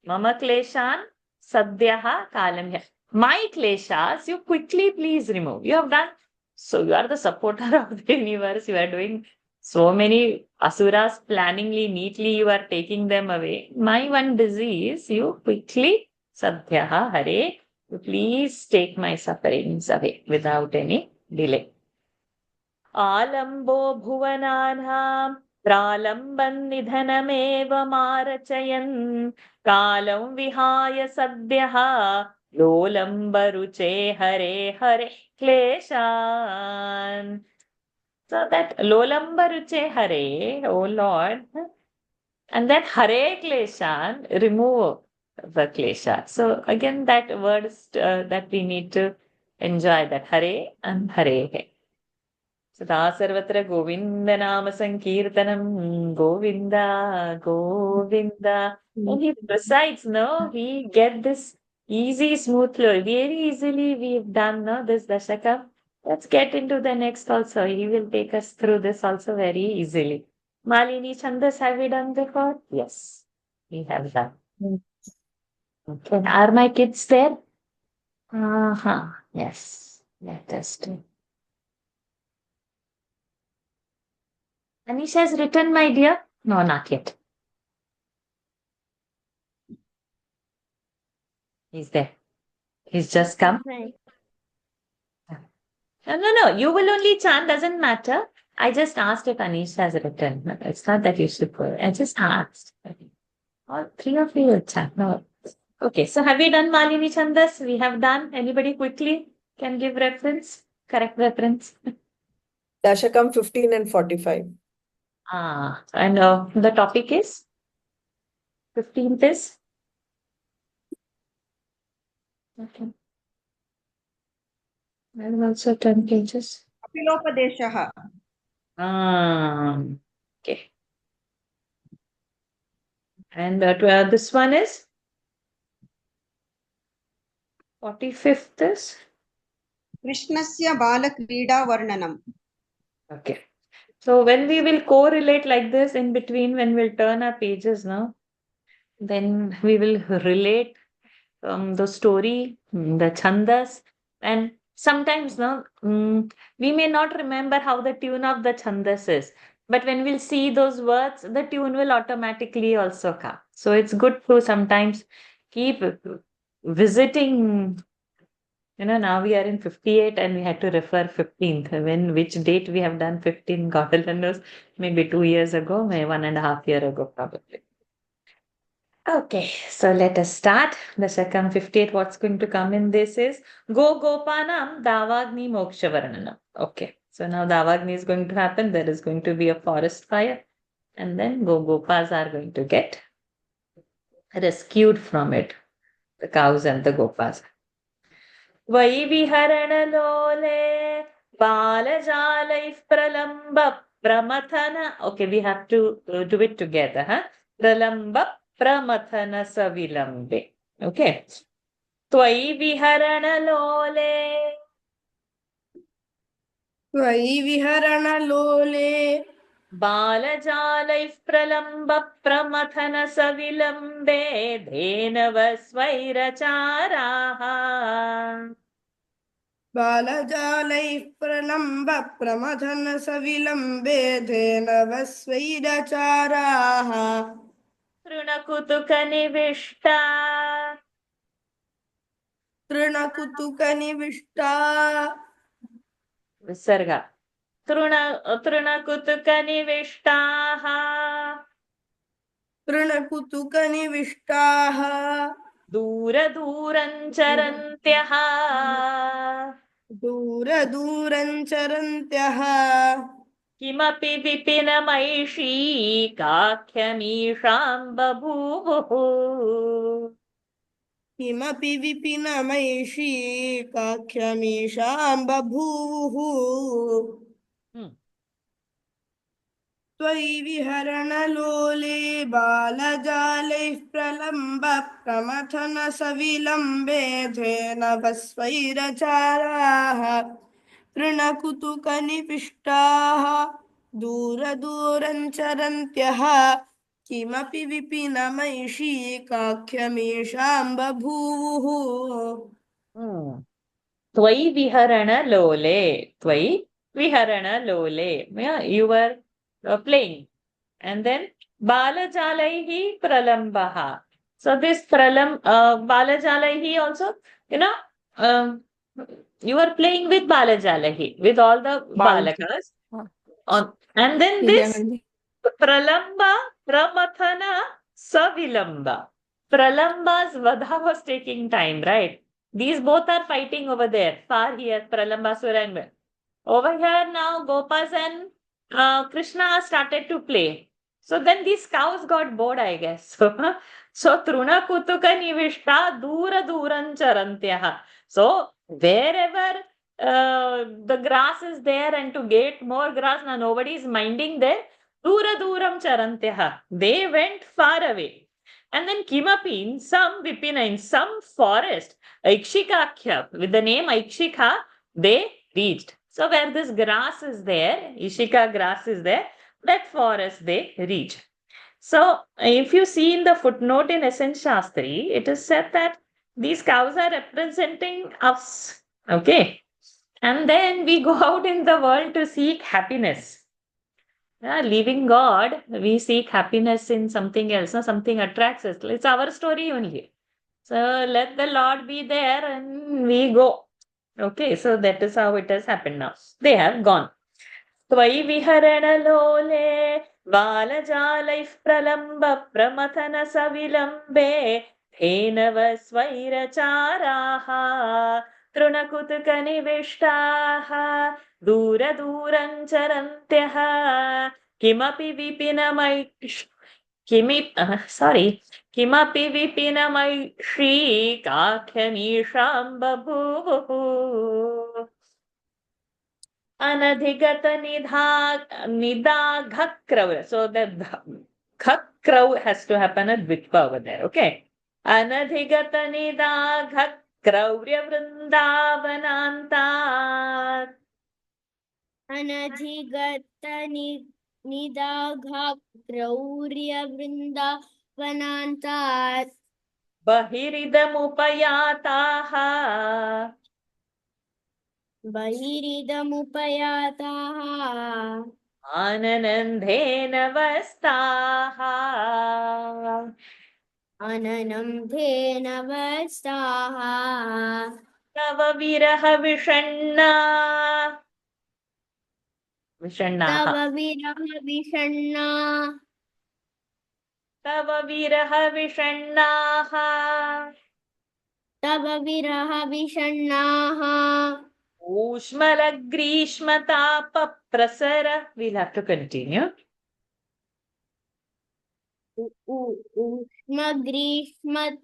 Mama kleshan sadhyaha kalam. My kleshas, you quickly please remove. You have done. So you are the supporter of the universe. You are doing so many asuras planningly, neatly. You are taking them away. My one disease, you quickly, sadhyaha hare, you please take my sufferings away without any delay. आलम्बो भुवनानां प्रालम्बन् निधनमेव मारचयन् कालं विहाय सद्यः लोलम्बरुचे Hare Hare क्लेशान्. So that lolambaruche hare, oh Lord, and then hare kleshan, remove the klesha. So again, that words that we need to enjoy, that hare and hare. Sada sarvatra govinda nama sankirtanam, govinda, govinda. And he recites, no, we get this easy, smooth flow. Very easily we've done, no, this dashakam. Let's get into the next also. He will take us through this also very easily. Malini Chandas, have we done before? Yes, we have done. Okay, are my kids there? Uh-huh. Yes, let us do. Anish has written, my dear? No, not yet. He's there. He's just come. Right. No. You will only chant, doesn't matter. I just asked if Anish has written. It's not that you should go. I just asked. All three of you will chant. No. Okay, so have we done Malini Chandas? We have done. Anybody quickly can give reference? Correct reference. Dashakam 15 and 45. And the topic is? 15th is? Okay. I will also turn pages. Apilopadeshah. Okay. And this one is? 45th is? Krishnasya balakreeda varnanam. Okay. So when we will correlate like this in between, when we'll turn our pages now, then we will relate the story, the chandas, and sometimes now we may not remember how the tune of the chandas is, but when we'll see those words, the tune will automatically also come. So it's good to sometimes keep visiting. Now we are in 58 and we had to refer 15th. Which date we have done 15, God only knows, maybe 2 years ago, maybe 1.5 years ago, probably. Okay, so let us start. The Shakam 58, what's going to come in this is Go Gopanam Davagni Moksha Varnanam. Okay, so now Davagni is going to happen. There is going to be a forest fire, and then Gopas are going to get rescued from it. The cows and the Gopas. Vai viharanalole balajalaif pralamba pramathana. Okay, we have to do it together. Huh? Pralamba pramathana savilambe. Okay. Tvai viharanalole. त्वयि विहरणलोले बालजालैः प्रलम्ब प्रमथन सविलम्बे धेनव स्वैरचाराः बालजालैः प्रलम्ब प्रमथन सविलम्बे धेनवस्वैरचाराः तृणकुतुकनिविष्टा तृणकुतुकनिविष्टा विसर्ग तृणकुतुकनिविष्टाः तृणकुतुकनिविष्टाः दूरदूरञ्चरन्त्यः दूरदूरञ्चरन्त्यः किमपि विपिनमैषी काख्यमीषां बभूवुः किमपि विपिनमैषी काख्यमीषां बभूवुः त्वयि विहरणलोले बालजालैः प्रलम्ब प्रमथन सविलम्बे धेनवस्वैरचाराः तृणकुतुकनिविष्टाः दूरदूरञ्चरन्त्यः किमपि विपिनमैषी काख्यमीषां बभूवुः त्वयि विहरणलोले त्वयि viharanalole. Yeah, you were playing. And then Balajalaihi pralambaha. So this pralam, Balajalaihi also, You are playing with Balajalahi, with all the Balakas. And then this Pralamba, Pramathana, Savilamba. Pralamba's Vadha was taking time, right? These both are fighting over there, far here, Pralambasura and over here now, Gopas and Krishna started to play. So then these cows got bored, I guess. So Truna Kutuka Nivishta Dura Duran Charantyaha. So wherever the grass is there and to get more grass, now nobody is minding there. Dura Duram Charantyaha. They went far away. And then Kimapi, in some Vipina, in some forest, Aikshikakhya, with the name Aikshika, they reached. So where this grass is there, Ishika grass is there, that forest they reach. So if you see in the footnote in Essence Shastri, it is said that these cows are representing us. Okay. And then we go out in the world to seek happiness. Leaving God, we seek happiness in something else. No? Something attracts us. It's our story only. So let the Lord be there and we go. Okay, so that is how it has happened now. They have gone. Tvai viharana lole valajalaif pralamba pramathana savilambe dhenava svairacharaha trunakutuka nivishtaha dura duran charantyaha kimapi vipinamai किमपि विपिनमैषी काख्यमीषां बभूवुः अनधिगत nidaghakra. So the khakra has to happen at Dvitva over there. Okay. Anadhigat nidaghakraurya vrindavananta. Anadhigat nidaghakra vrindavananta. Bahiridamupayataha. Bahiridamupayataha. Ananandhena vastaha. Ananandhena vastaha. Tava viraha vishanna. Vishannaha. Tava viraha vishanna. Tava viraha vishannaha. Tava viraha vishannaha. Ushmala grishma tapa prasara. We'll have to continue. Ushma grishma.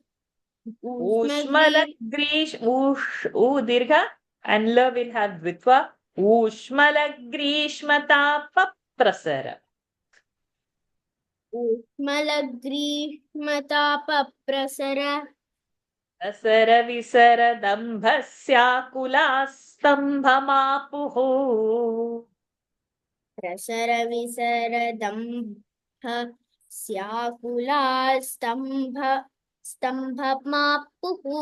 Ushmala grish. Dirgha. And la will have dvitva. Ushmala grishma tapa prasara. Ushmala grishma tapa prasara. Asara visara dambhasya kulastambhamapuhu. Prasara visara dambha syakula stambhamapuhu.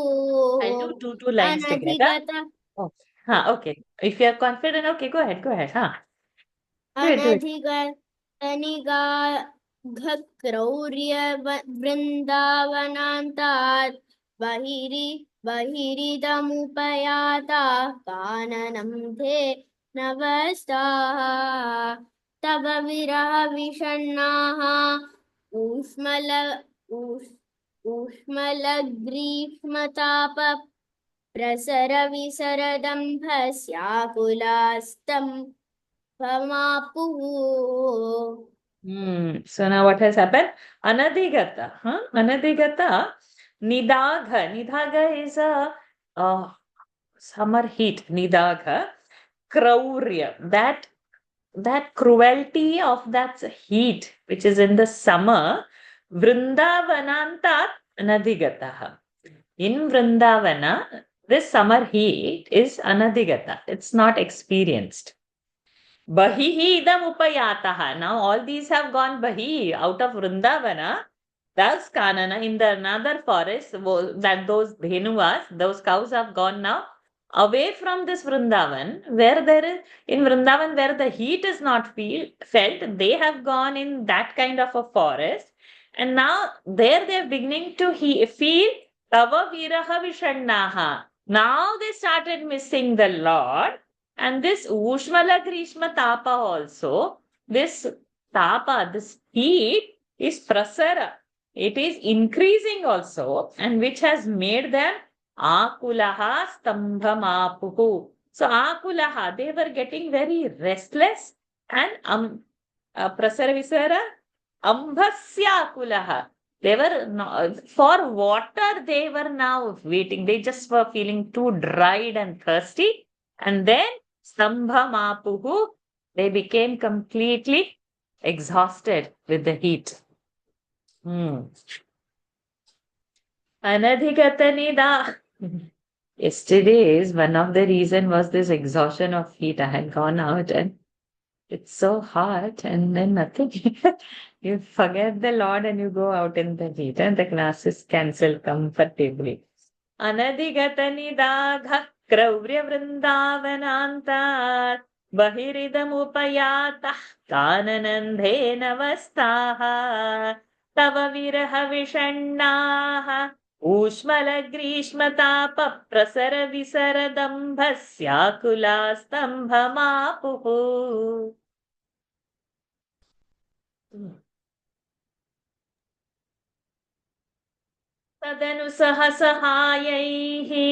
I'll do two lines together. Oh, okay. If you are confident, okay, go ahead. Do it. Anadhigataniga ghakraurya vrindavanantat bahiridamupayata kananam the navastaha tava viraha vishannaha ushmala grishmatapa prasara visaradambhasyakulastam Pamapuhu. So now what has happened? Anadhigata. Anadhigata. Nidagha. Nidagha is a summer heat. Nidagha. Kraurya. That cruelty of that heat which is in the summer. Vrindavanantat anadhigataha. In Vrindavana, this summer heat is anadhigata. It's not experienced. Bahihi idam upayataha. Now all these have gone bahi out of Vrindavana. Thus Kanana in the another forest, that those dhenuvas, those cows have gone now away from this Vrindavan, where there is in Vrindavan where the heat is not felt, they have gone in that kind of a forest, and now there they are beginning to feel Tava viraha vishannaha. Now they started missing the Lord. And this Ushmala Grishma Tapa also, this Tapa, this heat is prasara. It is increasing also, and which has made them Akulaha Stambhamapuhu. So Akulaha, they were getting very restless, and prasara visara Ambhasya Akulaha. They were for water, they were now waiting. They just were feeling too dried and thirsty. And then Stambhamapuhu, they became completely exhausted with the heat. Anadhigatanida. Yesterday's one of the reason was this exhaustion of heat. I had gone out and it's so hot, and then nothing. You forget the Lord and you go out in the heat, and the class is cancelled comfortably. Anadhigatanidagha Kraurya Vrindavananta Bahiridamupayatah Kananandhena Vastaha Tava Viraha Vishannaha Ushmala Grishmatapa Prasara Visaradambhasya Stambhamapuhu. Tadanu sahasahayaihi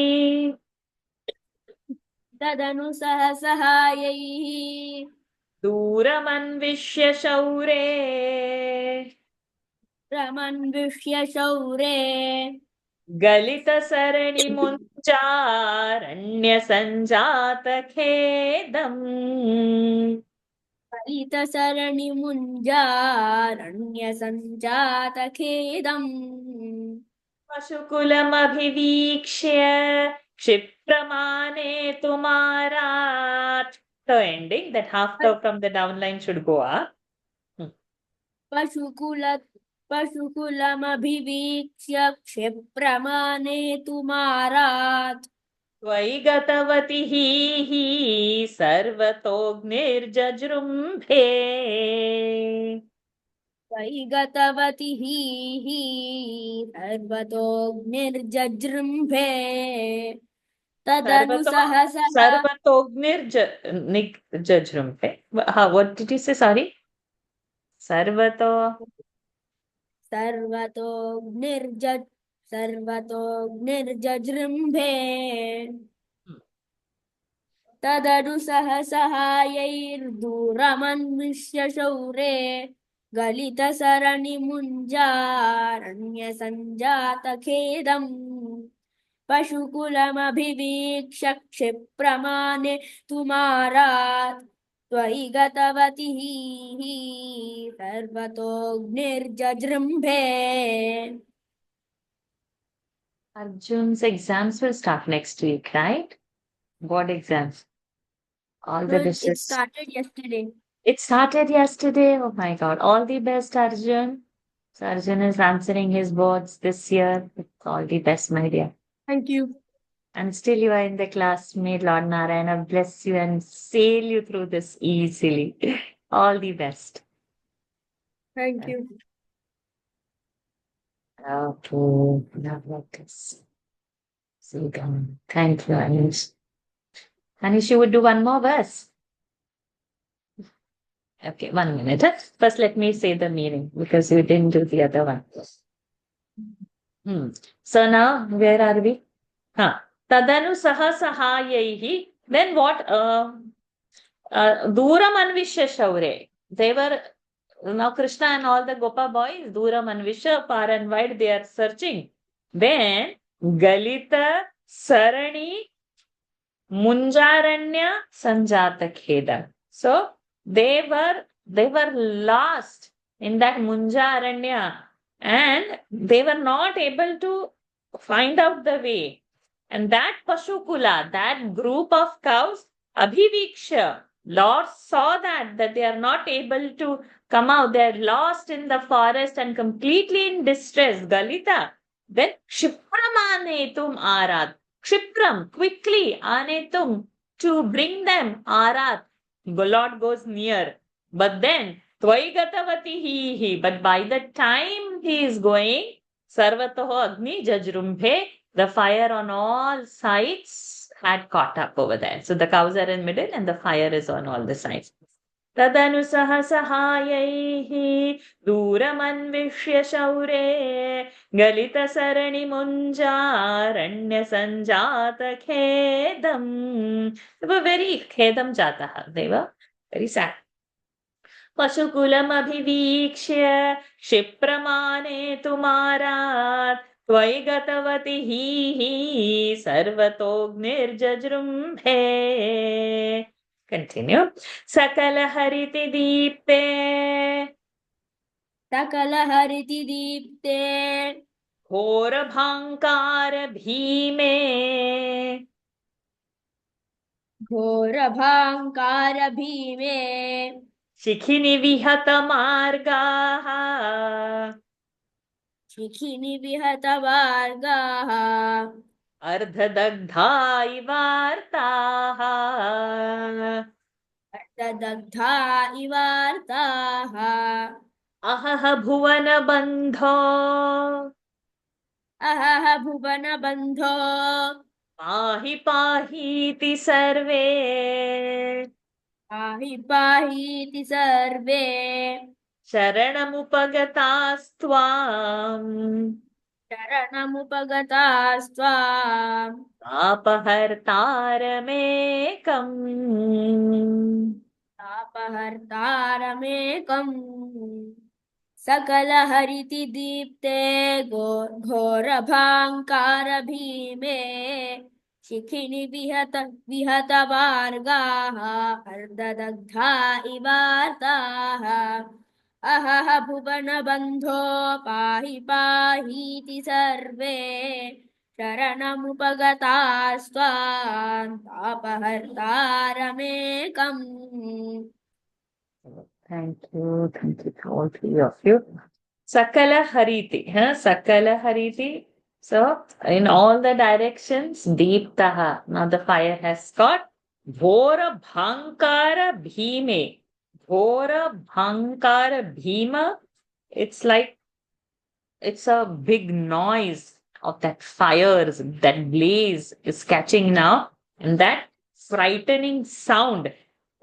तदनु सहसहायैः दूरमन्विष्य शौरे रमन्विष्य शौरे गलितसरणिमुञ्चारण्यसञ्जातखेदम् फलितसरणिमुञ्जारण्यसञ्जातखेदम् पशुकुलमभिवीक्ष्य क्षिप्रमाणे तुमारात्. The ending, that half the from the downline should go up. पशुकुलमभिवीक्ष्य क्षिप्रमाणे तुमारात् त्वयि गतवती हि सर्वतोऽग्निर्जजृम्भे त्वयि गतवती सर्वतोऽग्निर्जजृम्भे तदनु सहसः सर्वतोऽग्निर्जजृम्भे. What did you say? Sorry. सर्वतोऽग्निर्जजृम्भे तदनु सहसहायैर्दूरमन्विष्य शौरे गलितसरणिमुञ्जारण्यसञ्जातखेदम् पशुकुलमभिवीक्ष्य क्षिप्रमाणे तुमारात् त्वयि गतवती सर्वतोऽग्निर्जजृम्भे. Arjun's exams will start next week, right? Board exams. All the It dishes. started yesterday. It started yesterday. Oh my God. All the best, Arjun. So Arjun is answering his boards this year. All the best, my dear. Thank you. And still you are in the class. May Lord Narayana bless you and sail you through this easily. All the best. Thank you. Okay. Now let us see down. Thank you, Anish. Anish, you would do one more verse. Okay, 1 minute. First, let me say the meaning because you didn't do the other one. So now, where are we? Tadanu sahasahayaihi. Then what? Duram anvishya shaure. They were, now Krishna and all the Gopa boys, Duram anvishya, far and wide, they are searching. Then, Galita Sarani Munjaranya Sanjata Khedam. So, they were lost in that Munjaranya and they were not able to find out the way. And that Pashukula, that group of cows, Abhiviksha, Lord saw that they are not able to come out. They are lost in the forest and completely in distress. Galita. Then Kshipram arat. Kshipram, quickly, anetum, to bring them, arat. Lord goes near. But then, Tvai gatavati hi. But by the time he is going, Sarvatoho Agni Jajrumbhe, The fire on all sides had caught up over there. So the cows are in middle and the fire is on all the sides. तदनु सहसहायैः दूरमन्विष्य शौरे गलितसरणिमुञ्जारण्यसञ्जातखेदम्. They were very खेदं जातः. They were very sad. पशुकुलमभिवीक्ष्य क्षिप्रमाणे तु मारात् त्वयि गतवति हि सर्वतोऽग्निर्जजृम्भे. Continue. सकलहरिति दीप्ते सकलहरिति दीप्ते घोरभाङ्कार भीमे घोरभाङ्कार भीमे शिखिनि विहत मार्गाः शिखिनि विहतमार्गाः अर्धदग्धा इवार्ताः अर्धदग्धा इवार्ताः अहह भुवनबन्धो अहह भुवनबन्धो पाहि पाहीति सर्वे पाहि पाहीति सर्वे शरणमुपगतास्त्वाम् शरणमुपगतास्त्वाम् तापहर्तारमेकम्. तापहर्तारमेकम्. सकलहरिति दीप्ते घोरभाङ्कार भीमे शिखिनि विहतमार्गाः अर्धदग्धा इवार्ताः अहह भुवनबन्धो पाहि पाहीति सर्वे शरणमुपगतास्त्वाम् तापहर्तारमेकम्. Thank you to all three of you. Sakala Hariti, Sakala Hariti. So in all the directions, Deeptaha. Now the fire has got Ghora Bhankara Bhime. Ghora Bhankara Bhima. It's like it's a big noise of that fires, that blaze is catching now, and that frightening sound.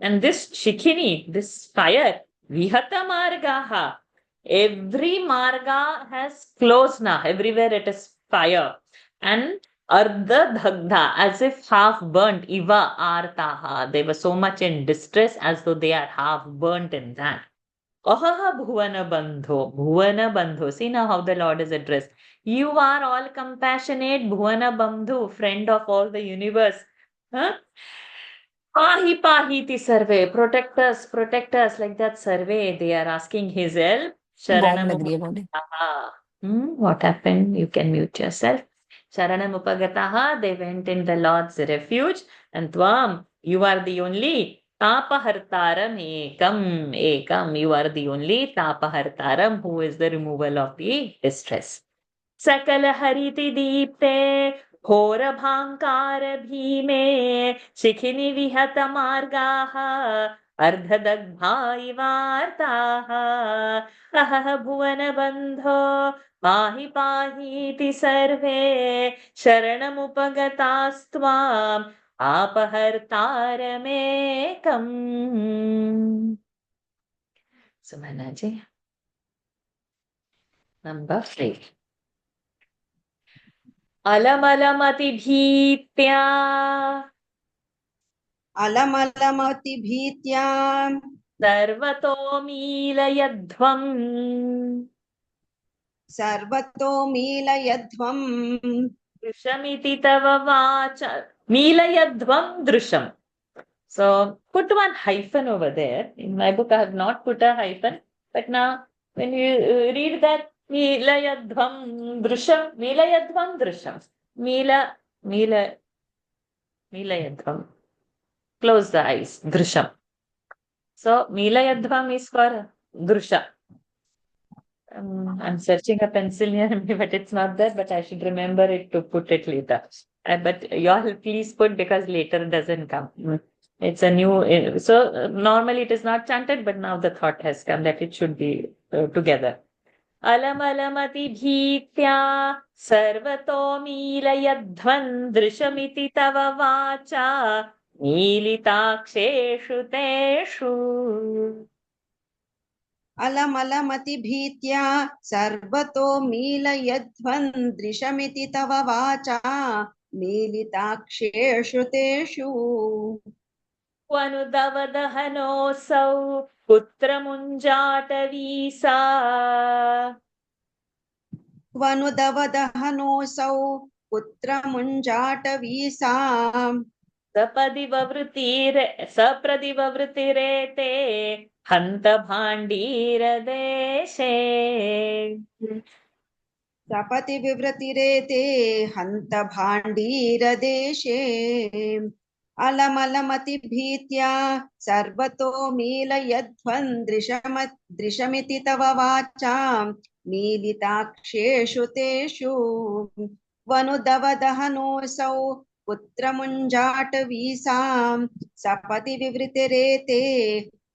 And this Shikhini, this fire, Vihata Margaha, every marga has closed now. Everywhere it is fire. And Ardha Dhagdha, as if half burnt, Iva Artaha. They were so much in distress as though they are half burnt in that. Ahaha Bhuvana Bandho, Bhuvana Bandho. See now how the Lord is addressed. You are all compassionate, Bhuvana Bandhu, friend of all the universe. Huh? Pahi Pahiti Sarve, protect us, like that Sarve. They are asking his help. What happened? You can mute yourself. Sharanam Upagataha, they went in the Lord's refuge. And Tvam, you are the only Tapahartaram Ekam. You are the only Tapahartaram who is the removal of the distress. Sakala Hariti Deepte. घोरभाङ्कार भीमे शिखिनि विहतमार्गाः अर्धदग्धा इवार्ताः अहह भुवनबन्धो पाहि पाहीति सर्वे शरणमुपगतास्त्वाम् आपहर्तारमेकम्. Sumanaji, number 3. अलमलमतिभीत्या अलमलमतिभीत्या सर्वतो मीलयध्वम् सर्वतो मीलयध्वम् दृशमिति तव watch. मीलयध्वम् दृशम्. So put one hyphen over there. In my book I have not put a hyphen, but now when you read that Milayadhvam Drusham, Milayadhvam Drusham. Milayadhvam. Close the eyes. Drusham. So Milayadhvam is for Drusha. I'm searching a pencil near me, but it's not there, but I should remember it to put it later. But y'all please put, because later it doesn't come. It's a new, so normally it is not chanted, but now the thought has come that it should be together. अलमलमति भीत्या सर्वतो मीलयध्वन् दृशमिति तव वाचा मीलिताक्षेषु तेषु अलमलमतिभीत्या सर्वतो मीलयध्वन्दृशमिति तव वाचा मीलिताक्षेषु तेषु क्वनुदवदहनोऽसौ पुत्रमुञ्जाटवीसा क्वनुदवदहनोऽसौ पुत्रमुञ्जाटवीसा सप्रदिववृतिरेते हन्त भाण्डीरदेशे सपति विवृतिरेते हन्त भाण्डीरदेशे अलमलमतिभीत्या सर्वतो मीलयध्वन्दृशमिति तव वाचा मीलिताक्षेषु तेषु वनुदवदहनोऽसौ पुत्रमुञ्जाटवीसां सपति विवृतिरेते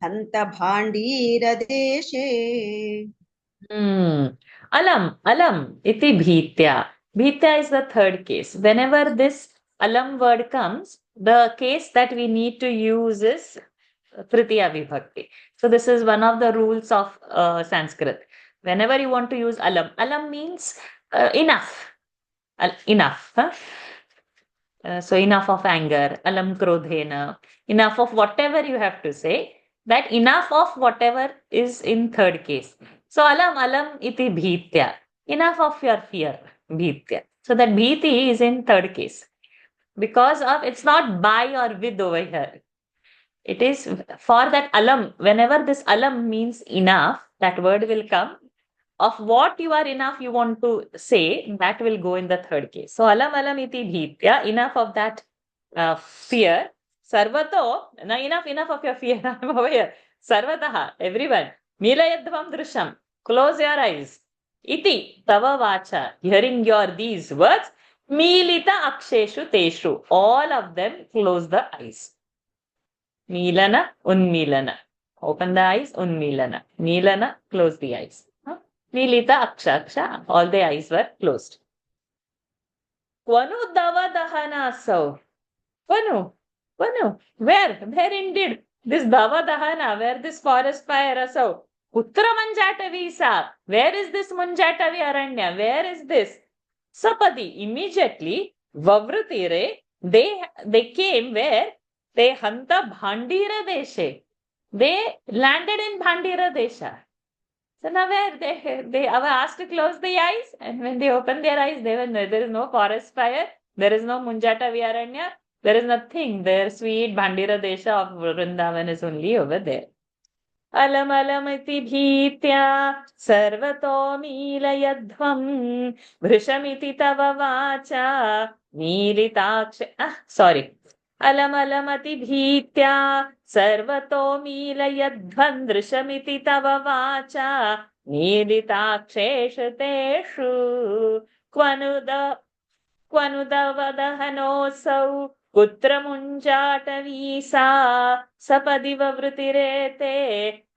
हन्त भाण्डीरदेशे Alam iti bhitya. Bhitya is the third case. Whenever this alam word comes, the case that we need to use is Tritiya Vibhakti. So this is one of the rules of Sanskrit. Whenever you want to use alam means enough. Enough. Huh? So enough of anger, alam krodhena, enough of whatever you have to say, that enough of whatever is in third case. So alam iti bhitya, enough of your fear, bhitya. So that bhiti is in third case. Because of, it's not by or with over here. It is for that alam, whenever this alam means enough, that word will come. Of what you are enough you want to say, that will go in the third case. So alam iti bhitya, enough of that fear. Sarvato, now enough of your fear. I'm over here. Sarvataha, everyone. Milayadvam drusham, close your eyes. Iti, tava vacha, hearing your these words, milita aksheshu teshu, all of them close the eyes. Milana, unmilana. Open the eyes, unmilana. Milana, close the eyes. Milita aksha, all the eyes were closed. Kwanu dava dahana so. Kwanu, where indeed? This dava dahana, where this forest fire so. Putra manjatavi sa. Where is this Munjatavi Aranya? Where is this? Sapadi, immediately, Vavrutire, they came where? They hanta Bhandira Deshe. They landed in Bhandira Desha. So now where they were asked to close the eyes, and when they opened their eyes, there is no forest fire, there is no Munjata Vyaranya, there is nothing. Their sweet Bhandira Desha of Vrindavan is only over there. Alam iti bhitya sarvato milayadhvam bhrishamiti tava vacha militaksha. Sorry. अलमलमति भीत्या सर्वतो मीलयध्वन् दृशमिति तव वाचा मीलिताक्षेषु तेषु क्वनुदवदहनोऽसौ पुत्रमुञ्जाटवीसा सपदि ववृतिरेते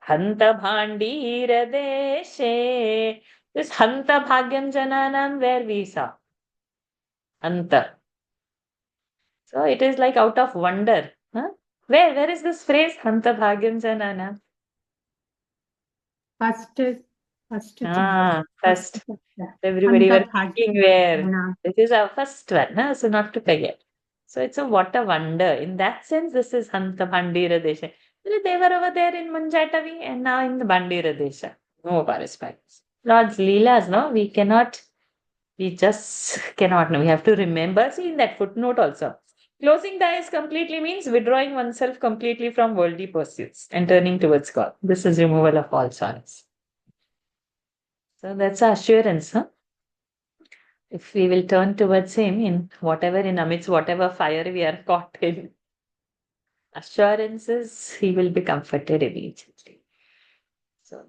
हन्त भाण्डीरदेशे. This hanta bhagyam jananam, where we saw hanta. So it is like out of wonder. Huh? Where is this phrase? Hanta bhagyam janana. First. First. Everybody were Hanta thinking where. Bhagyam. This is our first one, huh? So not to forget. So it's what a wonder. In that sense, this is Hanta Bhandira Desha. They were over there in Munjatavi and now in the Bhandira Desha. No participants. Lord's Leelas, no? We just cannot know. We have to remember. See in that footnote also. Closing the eyes completely means withdrawing oneself completely from worldly pursuits and turning towards God. This is removal of all sorrows. So that's our assurance, huh? If we will turn towards Him in amidst whatever fire we are caught in, assurances He will be comforted immediately. So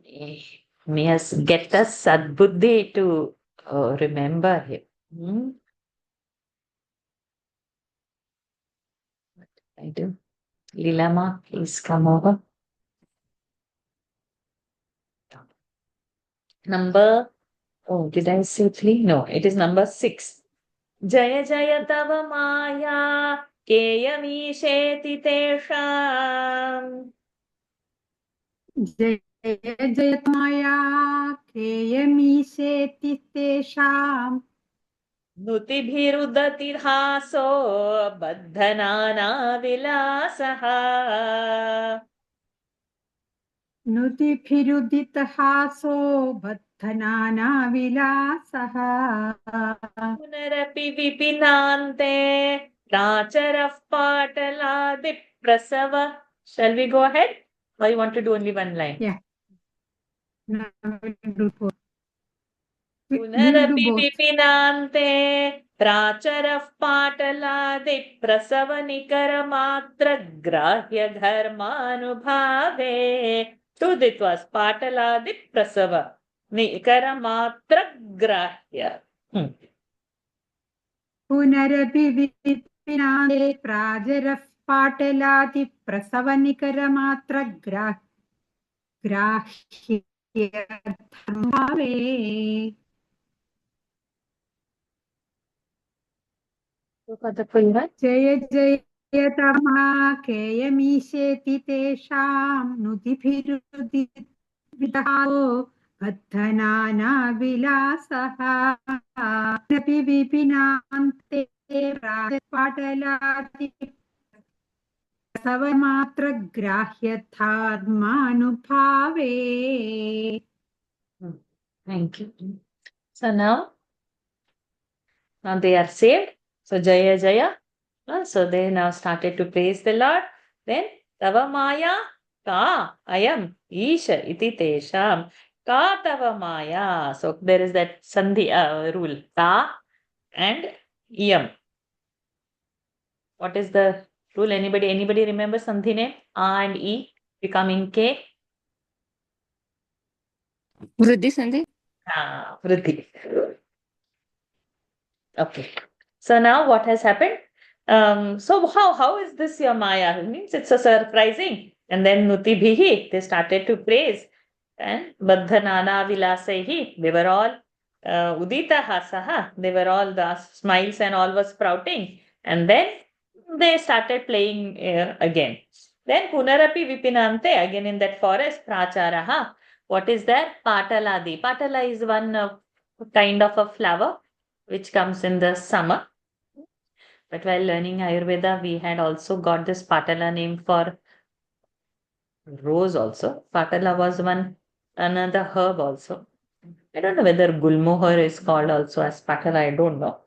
may us get us sadbuddhi to remember Him. What did I do? Leelama, please come over. Number, oh, did I say 3? No, it is number 6. Jaya Jaya Tava Maya Keyamisheti Tesham. जय जय माया केयमीशेति तेषाम् Nutibhiruddatihaso Baddhanana Vilasah. नुतिभिरुदितहासो बद्धनाना विलासः Punarapi Vipinante Racharaf Pataladi Prasava. Shall we go ahead? Or you want to do only one line? Yeah. Now we'll do both. We'll do Punarapi both. Vipinante Racharaf Pataladi Prasava Nikaramatra Grahya Dharmanubhave. Two ditwas Pataladi Prasava Nikaramatra Grahya. पुनरपि विपिनादे प्राजरः पाटलादि प्रसवनिकरमात्र ग्राह्यधर्मभावे जय जय तमा केयमीशेति तेषां नुतिभिरुदितहासो बद्धनाना विलासः अपि विपिनान्ते पाटलादि प्रसवमात्रग्राह्यधर्मानुभावे. Thank you. So now they are saved. So Jaya Jaya. So they now started to praise the Lord. Then Tava Maya Ka Ayam Isha Iti Tesham Ka Tava Maya. So there is that Sandhi rule. Ka and Yam. What is the rule? Anybody remember Sandhi name? A and E becoming K? Vriddhi Sandhi. Vriddhi. Okay. So now what has happened? So how is this your Maya? It means it's a surprising. And then Nuti Bhihi, they started to praise. And Baddhanana Vilasaihi, they were all Udita Hasaha, they were all the smiles and all was sprouting. And then they started playing again. Then Punarapi Vipinante, again in that forest, Pracharaha. What is there? Pataladi. Patala is one kind of a flower which comes in the summer. But while learning Ayurveda, we had also got this Patala name for rose also. Patala was another herb also. I don't know whether Gulmohar is called also as Patala, I don't know.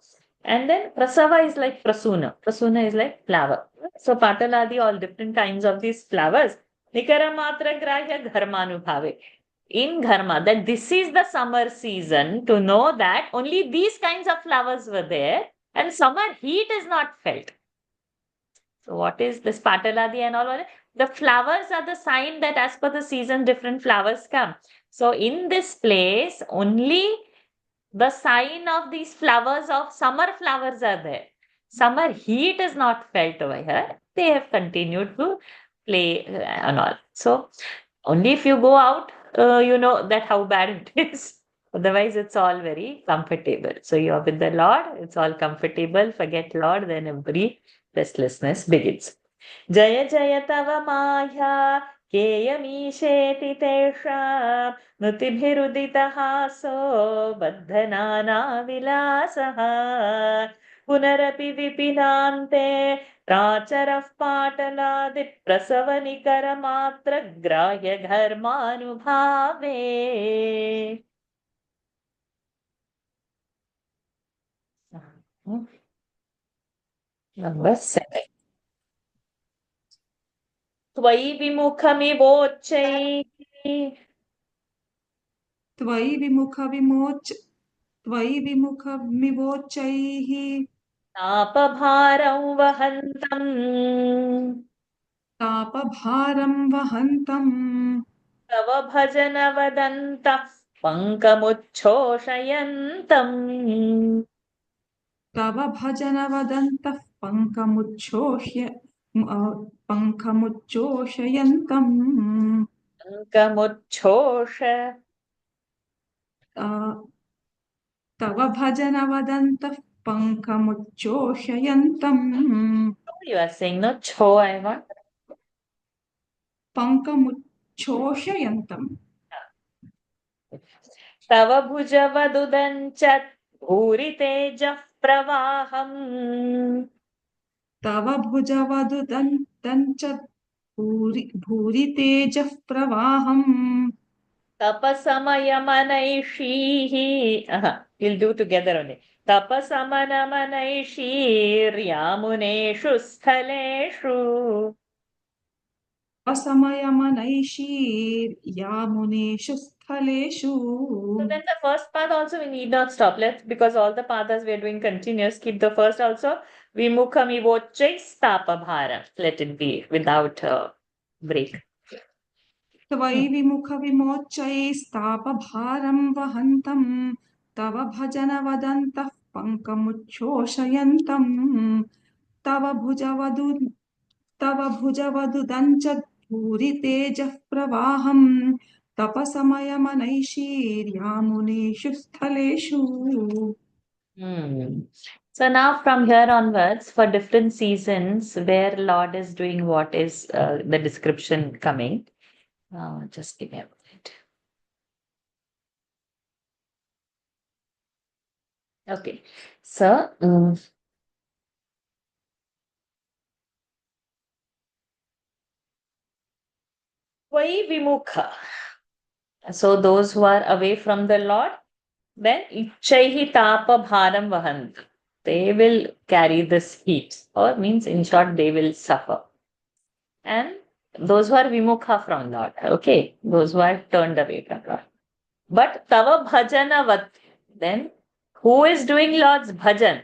And then Prasava is like Prasuna. Prasuna is like flower. So Pataladi, all different kinds of these flowers. Nikaramatra Grahya Dharmanubhave. In Dharma, that this is the summer season, to know that only these kinds of flowers were there and summer heat is not felt. So what is this Pataladi and all? The flowers are the sign that as per the season, different flowers come. So in this place, only the sign of these flowers of summer flowers are there. Summer heat is not felt over here. They have continued to play and all. So only if you go out, you know that how bad it is. Otherwise, it's all very comfortable. So you are with the Lord, it's all comfortable. Forget Lord, then every restlessness begins. Jaya Jaya Tava Maya Keyamisheti Tesham Nutibhiruditahaso Baddhanana Vilasaha Punarapi Vipinante Racharaf Pataladi Prasava Nikaramatra Grahya Dharmanubhave. Number 7. Tvai vimukhamivochai त्वयि विमुखमिवोच्चैः तापभारं वहन्तं तापभारं वहन्तम् तव भजन वदन्तः पङ्कमुच्छोषयन्तम् तव भजन वदन्तः पङ्कमुच्छोषयन्तम् पङ्कमुच्छोष तव भजन वदन्तः पङ्कमुच्छोषयन्तम् You are saying no cho, I want. पङ्कमुच्छोषयन्तम् तव भुजवदुदञ्च भूरि तेजः प्रवाहम् तव भुजवदुदन्तञ्च भूरि तेजः प्रवाहम् तपसमयमनैषीः we'll do together only. तपसमनमनैषीर्यामुनेषु स्थलेषु. असमयमनैषीर्यामुनेषु स्थलेषु. So then the first path also we need not stop. Let's, because all the paths we are doing continuous, keep the first also. Vimukamivochai stapabhara. Let it be without break. त्वयि विमुखविमोच्चैस्तापभारं वहन्तं तव भजन वदन्तः पङ्कमुच्छोषयन्तं तव भुजवदुदञ्च भूरि तेजः प्रवाहं तपसमयमनैषीर्यामुनेषु स्थलेषु. So now from here onwards, for different seasons where Lord is doing what is the description coming. Just give me a moment. Okay, so Vai Vimukha. So those who are away from the Lord, then Ichaihi Tapa Bharam Vahant. They will carry this heat, or means in short, they will suffer. And those who are Vimukha from Lord, okay, those who are turned away from Lord. But Tava Bhajana Vat, then who is doing Lord's Bhajan?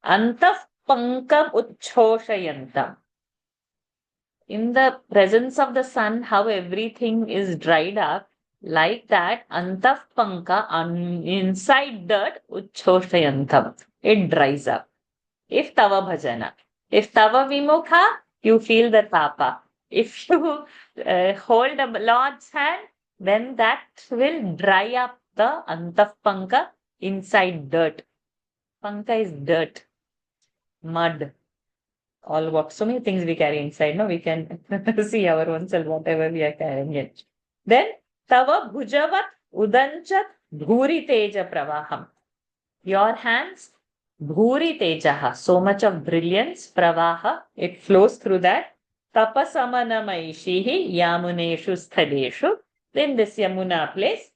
Antaf Pankam Uchhoshayantam. In the presence of the sun, how everything is dried up, like that, Antaf Panka, inside dirt, Uchhoshayantam. It dries up. If Tava Bhajana. If Tava Vimukha, you feel the tapa. If you hold the Lord's hand, then that will dry up the Antaf Panka inside dirt. Panka is dirt, mud, all what, so many things we carry inside. No, we can see our own self, whatever we are carrying it. Then Tava Bhujavat Udanchat Bhuri Teja Pravaham. Your hands, Bhuri Tejaha, so much of brilliance, Pravaha, it flows through that. Tapasamanamaishihi Yamuneshu Sthaleshu. Then this Yamuna place,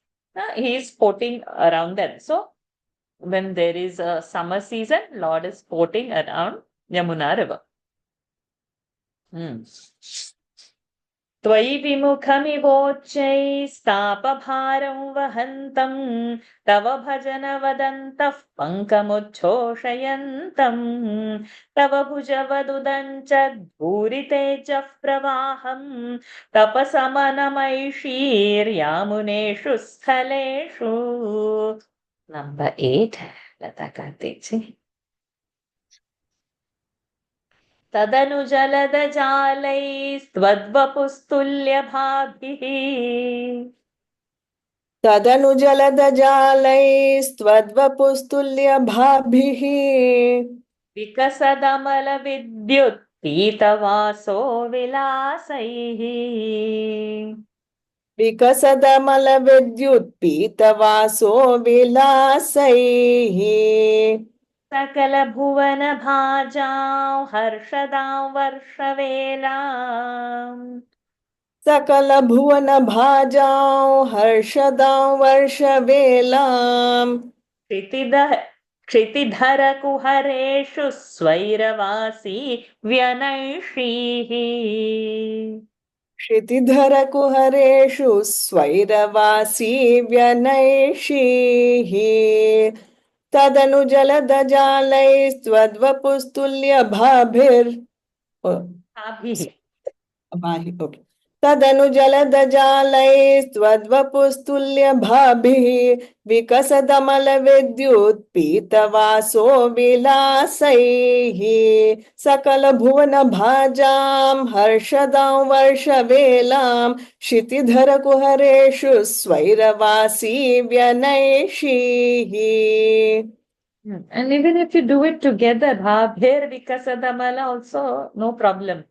he is sporting around them. So when there is a summer season, Lord is sporting around Yamuna river. Tvai vimukhamivochai stapabharam vahantam tava bhajana vadantah pankamuchhoshayantam tava bhujavadudancha dhuriteja pravaham tapasamanamaishir yamuneshu sthaleshu. Number 8, Lata Kartik. तदनु जलदजालैस्त्वद्वपुस्तुल्यभाभिः तदनु जलदजालैस्त्वद्वपुस्तुल्यभाभिः विकसदमलविद्युत्पीतवासो विलासैः विकसदमलविद्युत्पीतवासो विलासैः सकलभुवनभाजां हर्षदां वर्षवेलाम् सकलभुवनभाजां हर्षदां वर्षवेलाम् क्षितिधरकुहरेषु स्वैरवासी व्यनैषीः क्षितिधरकुहरेषु स्वैरवासी व्यनैषीः तदनु जलदजालैस्त्वद्वपुस्तुल्यभाभिः तदनु जलदजालैस्त्वद्वपुस्तुल्यभाभिः विकसदमलविद्युत्पीतवासो विलासैः सकलभुवनभाजां हर्षदां वर्षवेलां क्षितिधरकुहरेषु स्वैरवासी व्यनैषीः. And even if you do it together, Bhabher Vikasadamala also, no problem.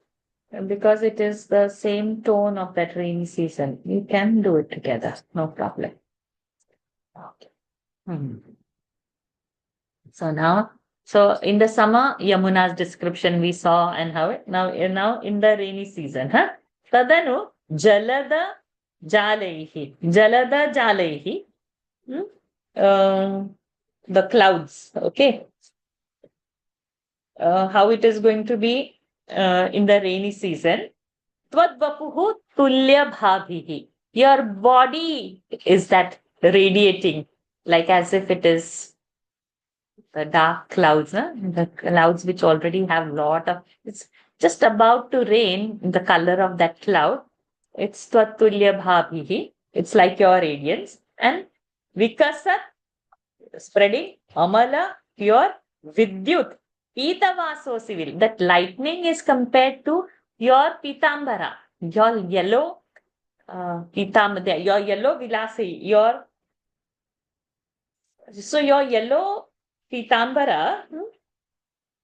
Because it is the same tone of that rainy season. You can do it together, no problem. Okay. So now, in the summer, Yamuna's description we saw and how it, now in the rainy season, Tadanu Jalada Jalaihi, the clouds, okay. How it is going to be in the rainy season. Twadvapuhu tulya bhavihi. Your body is that radiating, like as if it is the dark clouds, the clouds which already have it's just about to rain in the color of that cloud. It's tvatulya bhavihi. It's like your radiance. And vikasat, spreading, amala, pure, vidyut, pitavaso civil. That lightning is compared to your pitambara, your yellow pitambara, your yellow vilasi, your yellow pitambara.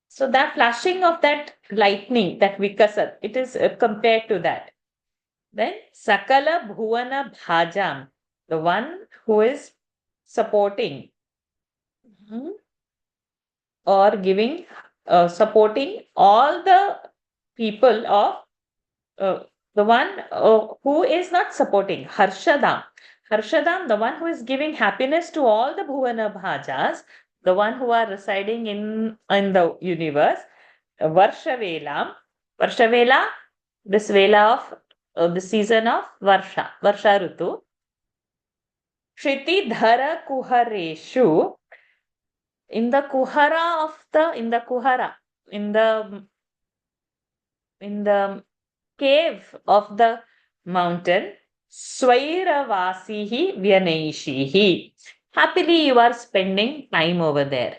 So that flashing of that lightning, that vikasat, it is compared to that. Then sakala bhuvana bhajam, the one who is supporting or giving, supporting all the people of the one who is not supporting, Harshadam. Harshadam, the one who is giving happiness to all the Bhuvana Bhajas, the one who are residing in the universe. Varshavelam. Varshavela, this Vela of the season of Varsha Rutu. Shriti Dhara Kuhareshu. In the Kuhara in the cave of the mountain, Swairavasihi Vyaneishihi. Happily you are spending time over there.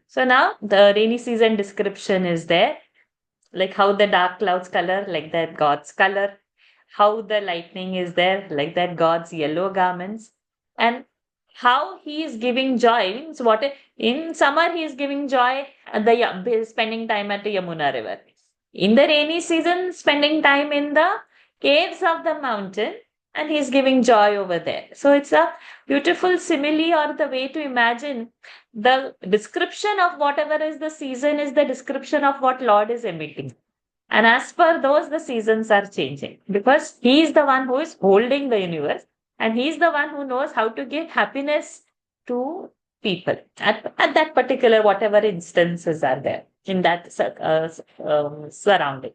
So now the rainy season description is there, like how the dark clouds color, like that God's color, how the lightning is there, like that God's yellow garments, and how he is giving joy. Means what in summer he is giving joy at the spending time at the Yamuna river. In the rainy season, spending time in the caves of the mountain, and he is giving joy over there. So it's a beautiful simile, or the way to imagine the description of whatever is the season is the description of what Lord is emitting. And as per those, the seasons are changing, because he is the one who is holding the universe, and he is the one who knows how to give happiness to people at that particular whatever instances are there in that surrounding.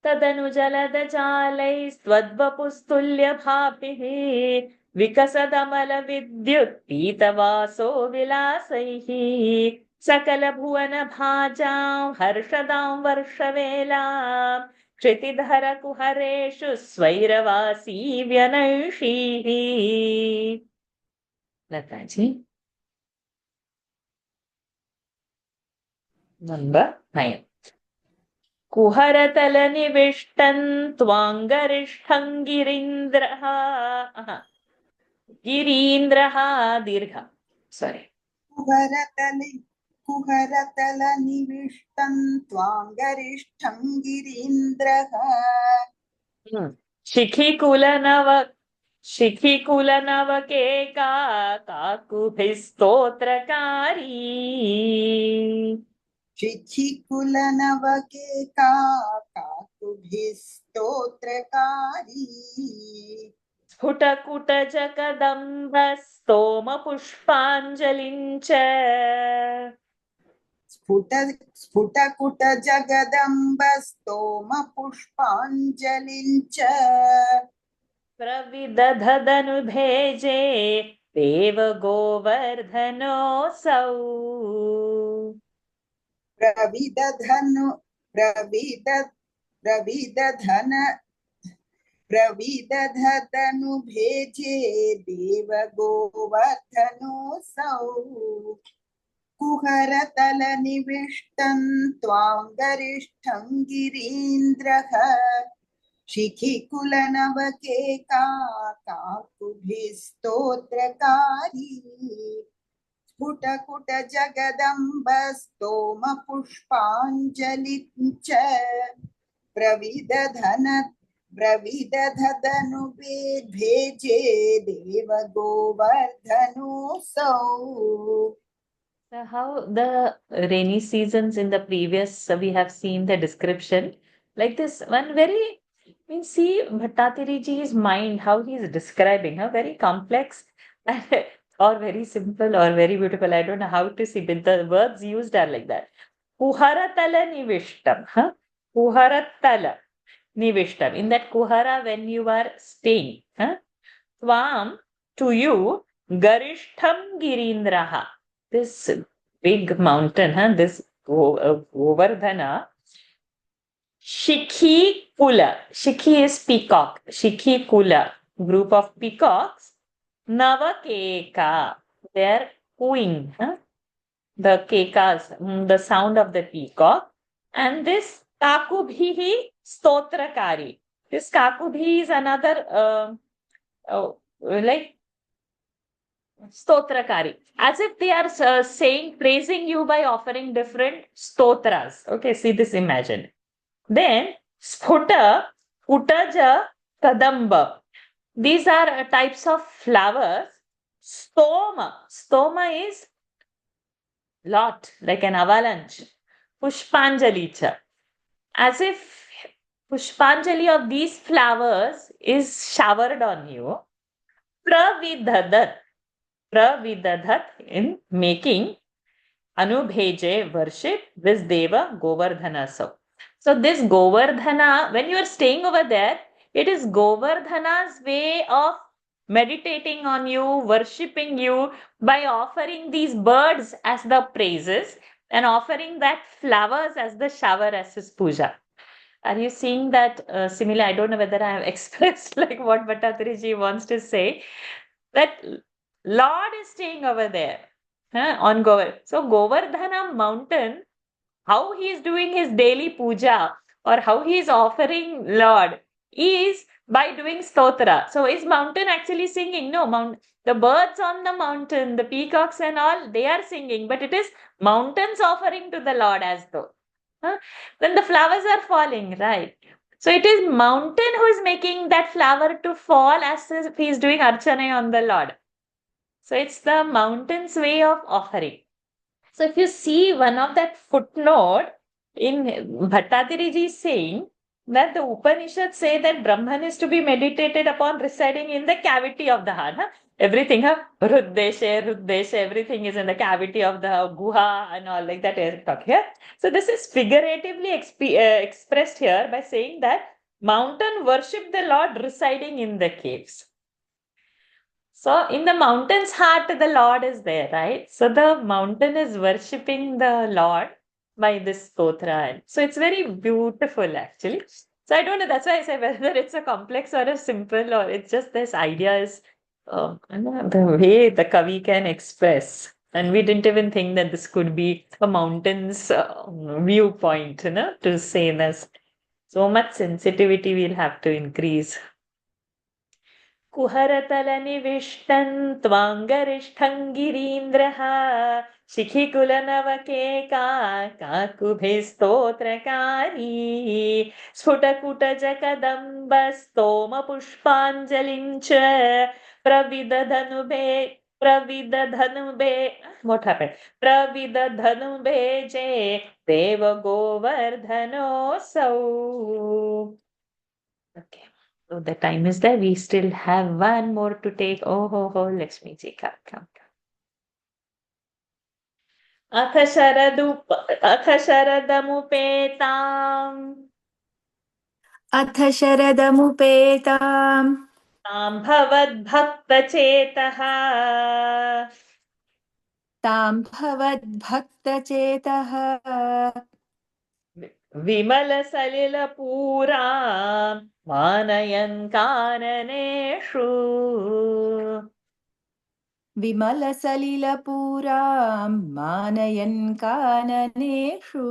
Tadanu jalada jalai swadvapustulya bhapihi vikasadamal vidyut pitavaso vilasaihi sakala bhuvana bhajam harshadam varshavelam Kritidhara kuhareshu svairavasi vyanaishihi. Lataji. Number 9. Kuharatala nivishtan twangarishtham girindraha. Girindraha dirgha. Sorry. कुहरतल निविष्टं त्वाङ्गरिष्ठं गिरीन्द्रः शिखिकुलनवकेका काकुभिस्तोत्रकारी शिखिकुलनवकेका काकुभिस्तोत्रकारी स्फुटकुटजगदम्बस्तोमपुष्पाञ्जलिं च स्फुटकुटजगदम्बस्तोमपुष्पाञ्जलिं च प्रविदधदनुभेजे देवगोवर्धनोऽसौ प्रविदधन प्रविदधतनु भेजे देव गोवर्धनोऽसौ कुहरतलनिविष्टं त्वाङ्गरिष्ठं गिरीन्द्रः शिखिकुलनवकेका काकुभिस्तोत्रकारी स्फुटकुट जगदम्ब स्तोम पुष्पाञ्जलिं च प्रविदधनु भेजे देव गोवर्धनोऽसौ. So how the rainy seasons in the previous, we have seen the description like this one very, we see Bhattatiriji's mind, how he is describing, how very complex or very simple or very beautiful. I don't know how to see, but the words used are like that. Kuharatala nivishtam, Kuharatala nivishtam. In that kuhara, when you are staying, Tvam, to you, Garishtham Girindraha. This big mountain, this Govardhana, Shikhi Kula. Shikhi is peacock. Shikhi Kula, group of peacocks. Navakeka, they are cooing. The kekas, the sound of the peacock. And this Kakubhihi Stotrakari. This Kakubhi is another like Stotrakari, as if they are saying, praising you by offering different stotras. Okay, see this, imagine. Then Sphuta, Putaja, Kadamba. These are types of flowers. Stoma. Stoma is lot, like an avalanche. Pushpanjalicha. As if Pushpanjali of these flowers is showered on you. Pravidhadat. Pravidadhat, in making, Anubheje, worship this Deva Govardhana. So this Govardhana, when you are staying over there, it is Govardhana's way of meditating on you, worshipping you by offering these birds as the praises and offering that flowers as the shower, as his puja. Are you seeing that similar? I don't know whether I have expressed like what Bhattatiriji wants to say. That Lord is staying over there on Govardhana. So Govardhana mountain, how he is doing his daily puja or how he is offering Lord is by doing stotra. So is mountain actually singing? No, the birds on the mountain, the peacocks and all, they are singing, but it is mountains offering to the Lord as though. Then the flowers are falling, right? So it is mountain who is making that flower to fall as if he is doing archana on the Lord. So it's the mountain's way of offering. So if you see one of that footnote in Bhattatiriji saying that the Upanishads say that Brahman is to be meditated upon residing in the cavity of the heart. Everything, Ruddesha, everything is in the cavity of the guha and all like that. Here. So this is figuratively expressed here by saying that mountain worship the Lord residing in the caves. So in the mountain's heart, the Lord is there, right? So the mountain is worshipping the Lord by this stotra. So it's very beautiful, actually. So I don't know, that's why I say whether it's a complex or a simple, or it's just this idea is the way the Kavi can express. And we didn't even think that this could be a mountain's viewpoint, to say this. So much sensitivity we'll have to increase. Kuharatala-nivishthan tvangariштhं गिरीन्द्रः शिखिकुलनवकेका काकुभिस्तोत्रकारी स्फुटकुटजकदम्बस्तोमपुष्पाञ्जलिं च प्रविदधनुभे what happened? Pravidadhanubhe je Deva Govardhanosau. Okay. So the time is there. We still have one more to take. Oh, Lakshmi ji, come. अथ शरदमुपेताम् अथ शरदमुपेताम् तां भवद्भक्तचेतः तां भवद्भक्तचेतः विमलसलिलपूरां मानयन् काननेषु. विमलसलिलपूरां मानयन् काननेषु.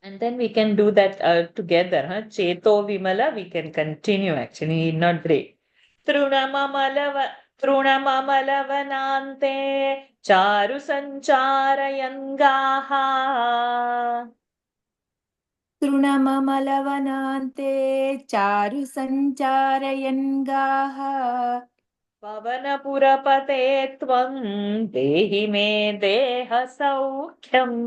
And then we can do that together. Cheto Vimala, we can continue actually, not break. तृणममलवनान्ते चारु सञ्चारयङ्गाः. तृणममलवनान्ते चारु सञ्चारयन्गाः. पवनपुरपते त्वं देहि मे देहसौख्यम्.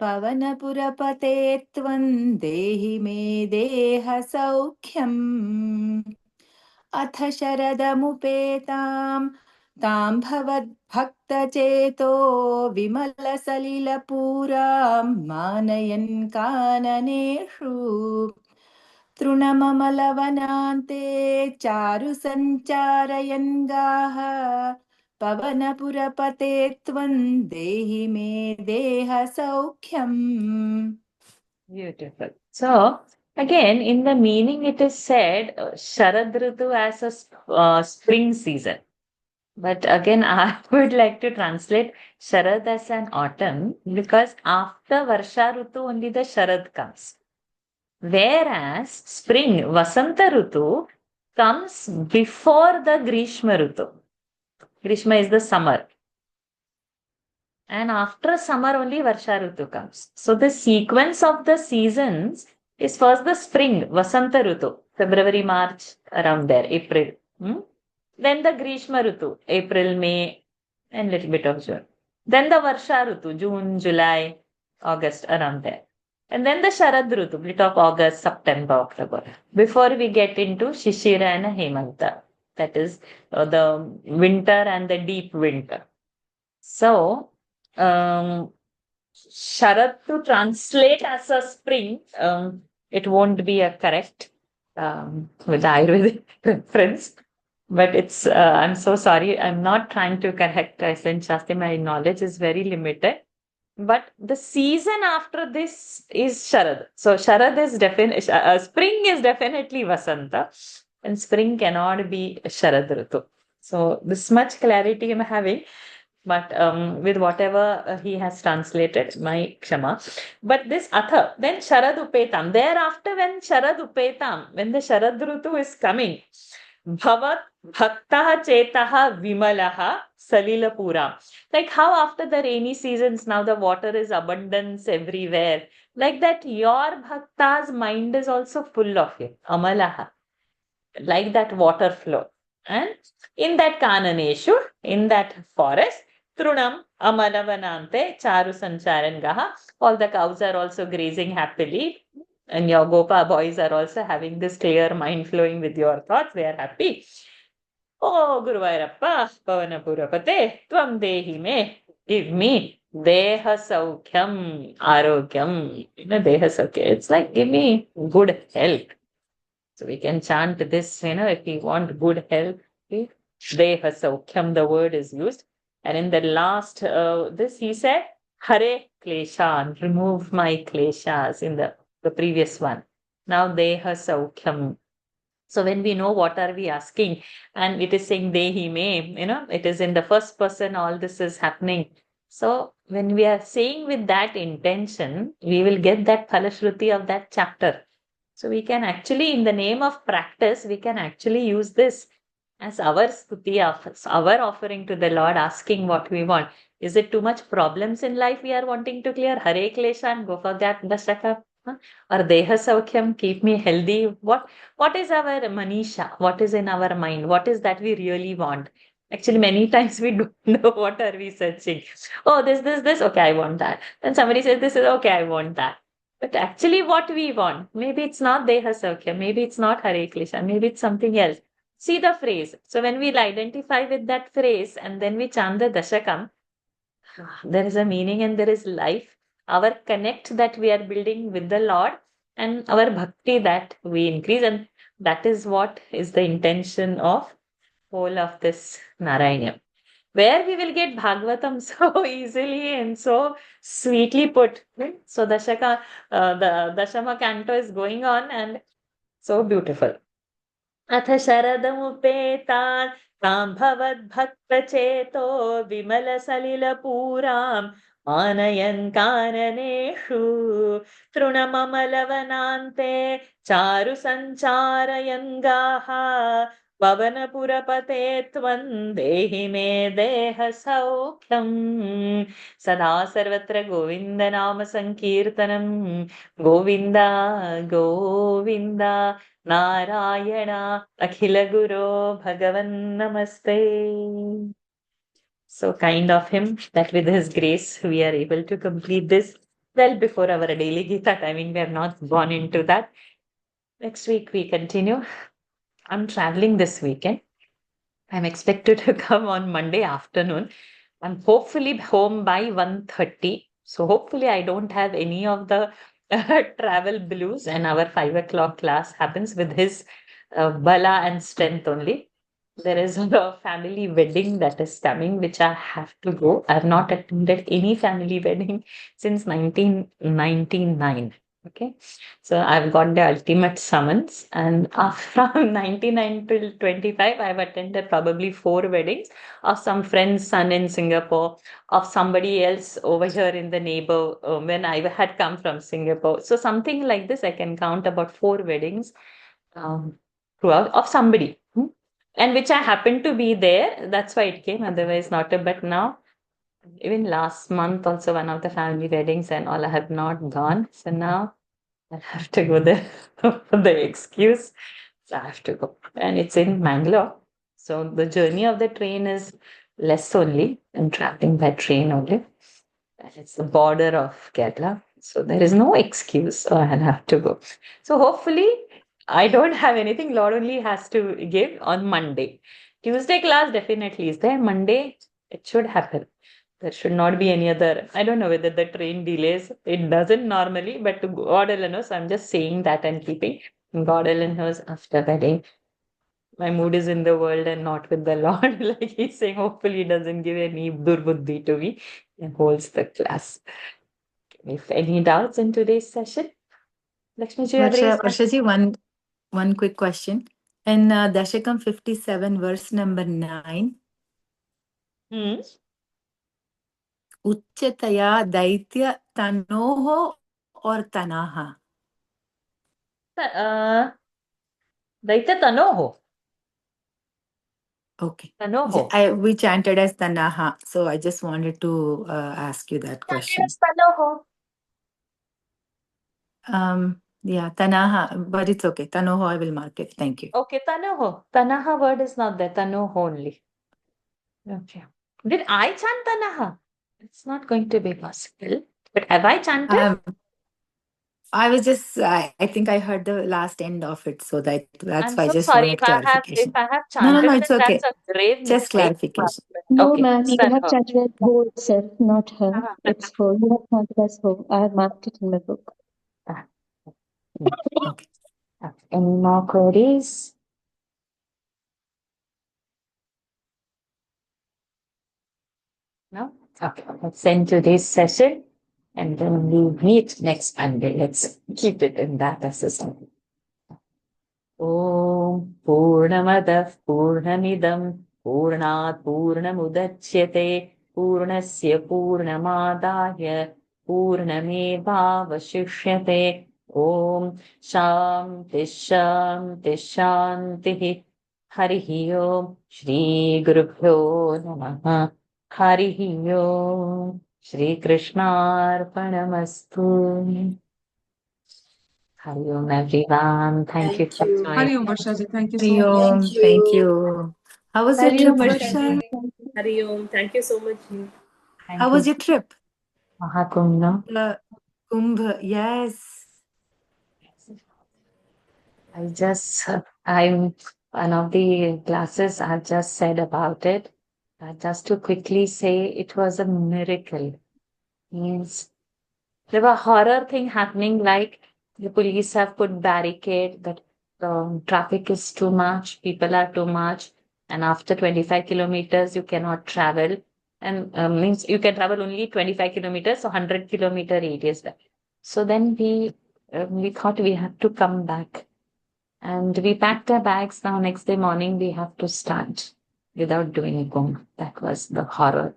पवनपुरपते त्वं देहि मे देहसौख्यम्. अथ शरदमुपेतां तां भवद्भक्तचेतो विमलसलिलपूरां मानयन् काननेषु. तृणममलवनान्ते चारु सञ्चारयन्गाः. पवनपुरपते त्वं देहि मे देहसौख्यम्. Beautiful. So, again, in the meaning, it is said Sharad Ritu as a spring season. But again, I would like to translate Sharad as an autumn because after Varsha Ritu only the Sharad comes. Whereas spring, Vasanta Ritu, comes before the Grishma Ritu. Grishma is the summer. And after summer only Varsha Ritu comes. So the sequence of the seasons is first the spring, Vasanta Ritu, February, March, around there, April. Then the Grishma Ritu, April, May, and little bit of June. Then the Varsha Ritu, June, July, August, around there. And then the Sharad Ritu, bit of August, September, October. Before we get into Shishira and Hemanta. That is the winter and the deep winter. So, Sharad to translate as a spring, it won't be a correct with the Ayurvedic reference. But it's, I'm so sorry, I'm not trying to correct Ascent Shastri. My knowledge is very limited. But the season after this is Sharad. So Sharad is definitely, spring is definitely Vasanta. And spring cannot be Sharad Ritu. So this much clarity I'm having. But with whatever he has translated, my kshama. But this atha, then Sharad Upetam. Thereafter, when Sharad Upetam, when the Sharad Ritu is coming, Bhavat Bhaktaha Chetaha Vimalaha Salilapuram. Like how after the rainy seasons, now the water is abundance everywhere. Like that, your Bhakta's mind is also full of it. Amalaha. Like that water flow. And in that Kananeshu, in that forest, Trunam Amalavanante Charu Sancharangaha. All the cows are also grazing happily. And your Gopa boys are also having this clear mind flowing with your thoughts. They are happy. Oh, Guru Vairappa, Pavanapurapate, Tvam Dehi Me, give me Deha Saukyam, Arogyam. Deha Saukyam. It's like, give me good health. So we can chant this, if we want good health. Deha Saukyam, the word is used. And in the last, this he said, Hare Kleshan, remove my kleshas in the previous one. Now Deha Saukyam. So when we know what are we asking, and it is saying Dehi Me, it is in the first person, all this is happening. So when we are saying with that intention, we will get that Phalashruti of that chapter. So we can actually, in the name of practice, we can actually use this as our stuti, our offering to the Lord, asking what we want. Is it too much problems in life we are wanting to clear? Hare Klesha and go for that Dashaka. Or Deha Saukhyam, keep me healthy. What is our Manisha? What is in our mind? What is that we really want? Actually, many times we don't know what are we searching. Oh, this. Okay, I want that. Then somebody says this is okay, I want that. But actually what we want, maybe it's not Deha Saukhyam, maybe it's not Hare Klesha, maybe it's something else. See the phrase. So when we'll identify with that phrase and then we chant the Dashakam, there is a meaning and there is life. Our connect that we are building with the Lord and our bhakti that we increase. And that is what is the intention of whole of this Narayana. where we will get Bhagavatam so easily and so sweetly put. So the Dashama canto is going on and so beautiful. अथ शरदमुपेतान् तां भवद्भक्तचेतो विमलसलिलपूरां आनयन् काननेषु तृणममलवनान्ते चारु सञ्चारयन् गाः पवनपुरपते त्वं देहि मे देहसौख्यम् सदा सर्वत्र गोविन्दनाम सङ्कीर्तनं गोविन्द गोविन्द नारायण अखिल गुरो भगवन् नमस्ते. So kind of him that with his grace we are able to complete this well before our daily Gita timing. We have not gone into that. Next week we continue. I'm traveling this weekend. I'm expected to come on Monday afternoon. I'm hopefully home by 1:30. So hopefully I don't have any of the travel blues, and our 5 o'clock class happens with his bala and strength only. There is a family wedding that is coming, which I have to go. I have not attended any family wedding since 1999. Okay, so I've got the ultimate summons, and from 99 till 25, I've attended probably 4 weddings of some friend's son in Singapore, of somebody else over here in the neighbor when I had come from Singapore. So something like this, I can count about 4 weddings throughout of somebody, and which I happened to be there. That's why it came. Otherwise, not a. But now, even last month, also one of the family weddings and all, I have not gone. So now I have to go there for the excuse. So I have to go, and it's in Mangalore. So the journey of the train is less only. I'm traveling by train only. And it's the border of Kerala. So there is no excuse. So I'll have to go. So hopefully I don't have anything. Lord only has to give on Monday. Tuesday class definitely is there. Monday, it should happen. There should not be any other. I don't know whether the train delays. It doesn't normally, but to God alone knows. I'm just saying that and keeping. God alone knows after wedding. My mood is in the world and not with the Lord. Like he's saying, hopefully he doesn't give any durbuddhi to me and holds the class. If any doubts in today's session, Lakshmi ji, Varshaji, one quick question. In Dashakam 57, verse number 9, Uchchataya Daitya Tanoho or Tanaha? Daitya Tanoho. Okay. Tanoho. We chanted as Tanaha, so I just wanted to ask you that question. Tanoho. Yeah, Tanaha, but it's okay. Tanoho, I will mark it. Thank you. Okay, Tanoho. Tanaha word is not there. Tanoho only. Okay. Did I chant Tanaha? It's not going to be possible. But have I chanted? I was just, I think I heard the last end of it, so that's I'm why I so just sorry wanted if I clarification. have No, chanted, it's then okay. that's a grave Just mistake. clarification. No, Okay, ma'am, it's you have Tanoho. chanted as ho itself, not her. It's ho. You have chanted as ho. I have marked it in my book. Okay. Any more queries? No? Okay, let's end today's session and then we meet next Monday. Let's keep it in that assessment. Om Purnamadah Purnamidam Purnat Purnamudachyate Purnasya Purnamadaya Purnamevavashishyate Om Shanti Shanti Shanti Harihi Om Shri Gurubhyo Namaha Harihi Om Shri Krishnarpanamastu. Hari Om everyone. Thank you for Thank you. joining. Hari Om Varshaji, thank you so Hari much. Om, thank you. How was your Hari trip, Om, Varsha? Hari Om. Thank you so much. Thank How you. was your trip? Mahakumbh, no? Kumbh, yes. I'm one of the classes I've just said about it. Just to quickly say, it was a miracle. Means there were horror thing happening, like the police have put barricade that traffic is too much, people are too much. And after 25 kilometers, you cannot travel. And means you can travel only 25 kilometers, so 100-kilometer radius. So then we thought we have to come back. And we packed our bags. Now next day morning, we have to start without doing a Kumbh. That was the horror.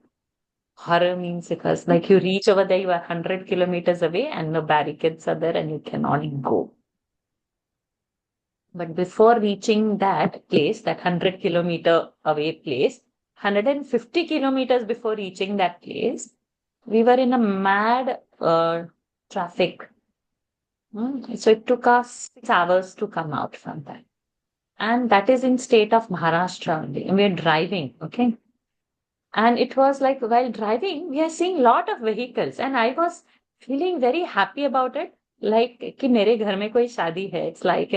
Horror means because like you reach over there, you are 100 kilometers away and the barricades are there and you cannot go. But before reaching that place, that 100-kilometer away place, 150 kilometers before reaching that place, we were in a mad traffic. So it took us 6 hours to come out from that. And that is in state of Maharashtra only. And we are driving, okay? And it was like while driving, we are seeing a lot of vehicles. And I was feeling very happy about it. Like, कि मेरे घर में कोई शादी है. It's like,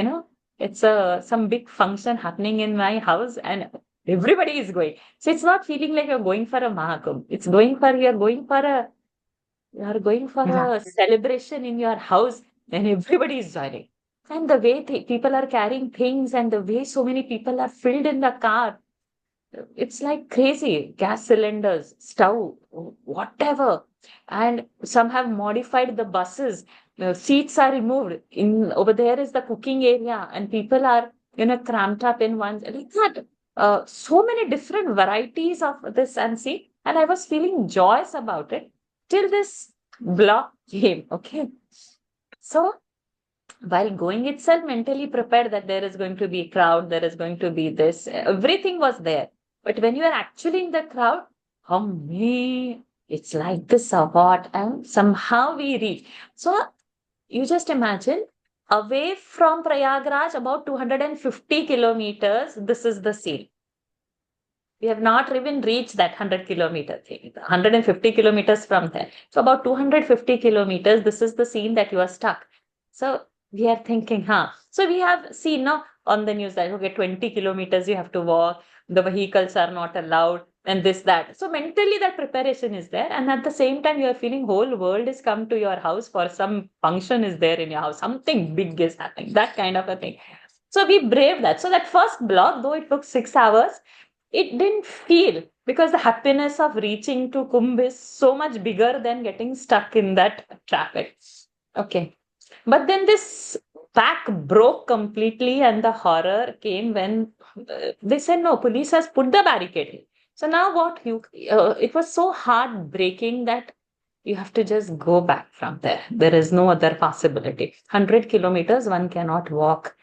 it's some big function happening in my house and everybody is going. So it's not feeling like you're going for a Mahakumbh. It's you're going for a celebration in your house and everybody is joining. And the way people are carrying things and the way so many people are filled in the car, it's like crazy. Gas cylinders, stove, whatever. And some have modified the buses. The seats are removed. Over there is the cooking area, and people are, cramped up in one. Like that. So many different varieties of this and see. And I was feeling joyous about it till this block came. Okay. So while going itself, mentally prepared that there is going to be a crowd, there is going to be this, everything was there. But when you are actually in the crowd, oh me, it's like this or what, and somehow we reach. So you just imagine away from Prayagraj, about 250 kilometers, this is the scene. We have not even reached that 100-kilometer thing, 150 kilometers from there. So about 250 kilometers, this is the scene that you are stuck. So we are thinking, So we have seen now on the news that, okay, 20 kilometers you have to walk, the vehicles are not allowed, and this, that. So mentally that preparation is there. And at the same time, you are feeling whole world is come to your house for some function is there in your house. Something big is happening, that kind of a thing. So we braved that. So that first block, though it took 6 hours, it didn't feel, because the happiness of reaching to Kumbh is so much bigger than getting stuck in that traffic. Okay. But then this pack broke completely and the horror came when they said, no, police has put the barricade. So now what it was so heartbreaking that you have to just go back from there. There is no other possibility. 100 kilometers, one cannot walk.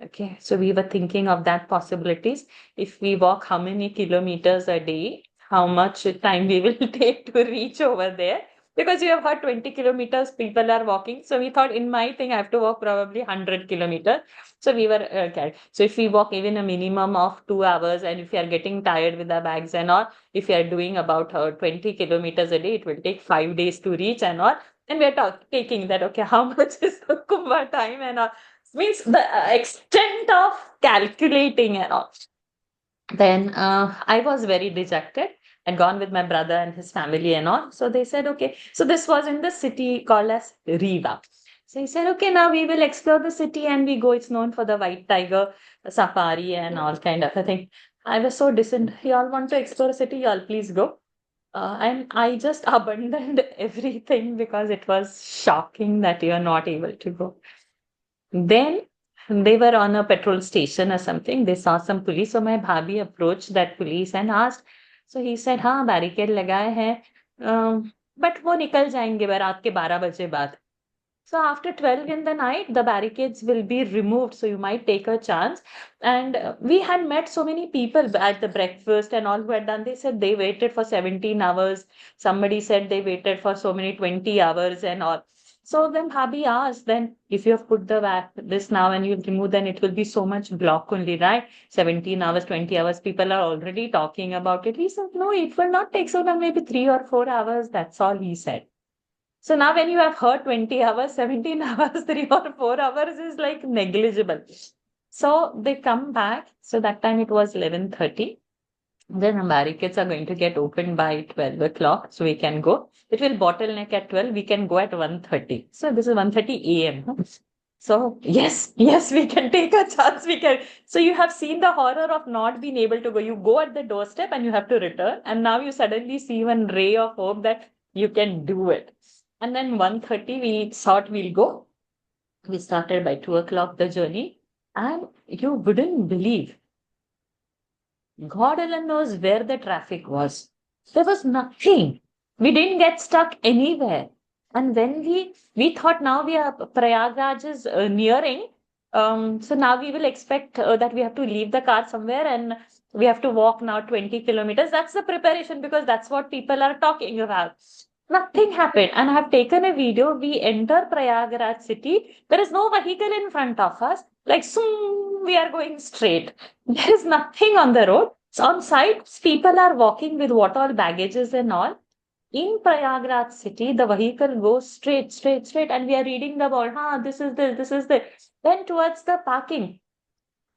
Okay, so we were thinking of that possibilities. If we walk how many kilometers a day, how much time we will take to reach over there. Because you have heard 20 kilometers people are walking. So we thought in my thing, I have to walk probably 100 kilometers. So we were carried. So if we walk even a minimum of 2 hours, and if you are getting tired with the bags and all, if you are doing about 20 kilometers a day, it will take 5 days to reach and all. And we are taking that, okay, how much is the Kumbh time and all. Means the extent of calculating and all. Then I was very dejected. I'd gone with my brother and his family and all. So they said, okay. So this was in the city called as Rewa. So he said, okay, now we will explore the city and we go. It's known for the white tiger safari and all kind of a thing. I was so distant. You all want to explore a city? You all please go. And I just abandoned everything because it was shocking that you are not able to go. Then they were on a petrol station or something. They saw some police. So my bhabhi approached that police and asked. So he said, हाँ barricade लगाए हैं, but वो निकल जाएंगे रात के 12 बजे बाद. So after 12 in the night, the barricades will be removed. So you might take a chance. And we had met so many people at the breakfast and all who had done. They said they waited for 17 hours. Somebody said they waited for so many 20 hours and all. So then Bhabhi asked, then if you have put this now and you remove, then it will be so much block only, right? 17 hours, 20 hours, people are already talking about it. He said, no, it will not take so long, maybe 3 or 4 hours. That's all he said. So now when you have heard 20 hours, 17 hours, 3 or 4 hours is like negligible. So they come back. So that time it was 11:30. Then barricades are going to get opened by 12 o'clock. So we can go. It will bottleneck at 12. We can go at 1:30. So this is 1:30 a.m. So yes, we can take a chance. We can. So you have seen the horror of not being able to go. You go at the doorstep and you have to return. And now you suddenly see one ray of hope that you can do it. And then 1:30, we thought we'll go. We started by 2 o'clock the journey. And you wouldn't believe. God alone knows where the traffic was. There was nothing. We didn't get stuck anywhere. And when we thought now we are Prayagraj is nearing, so now we will expect that we have to leave the car somewhere and we have to walk now 20 kilometers. That's the preparation because that's what people are talking about. Nothing happened. And I have taken a video. We enter Prayagraj city. There is no vehicle in front of us. Like, zoom, we are going straight. There is nothing on the road. So on sides, people are walking with what all baggages and all. In Prayagraj city, the vehicle goes straight, and we are reading the board. This is this. Then towards the parking.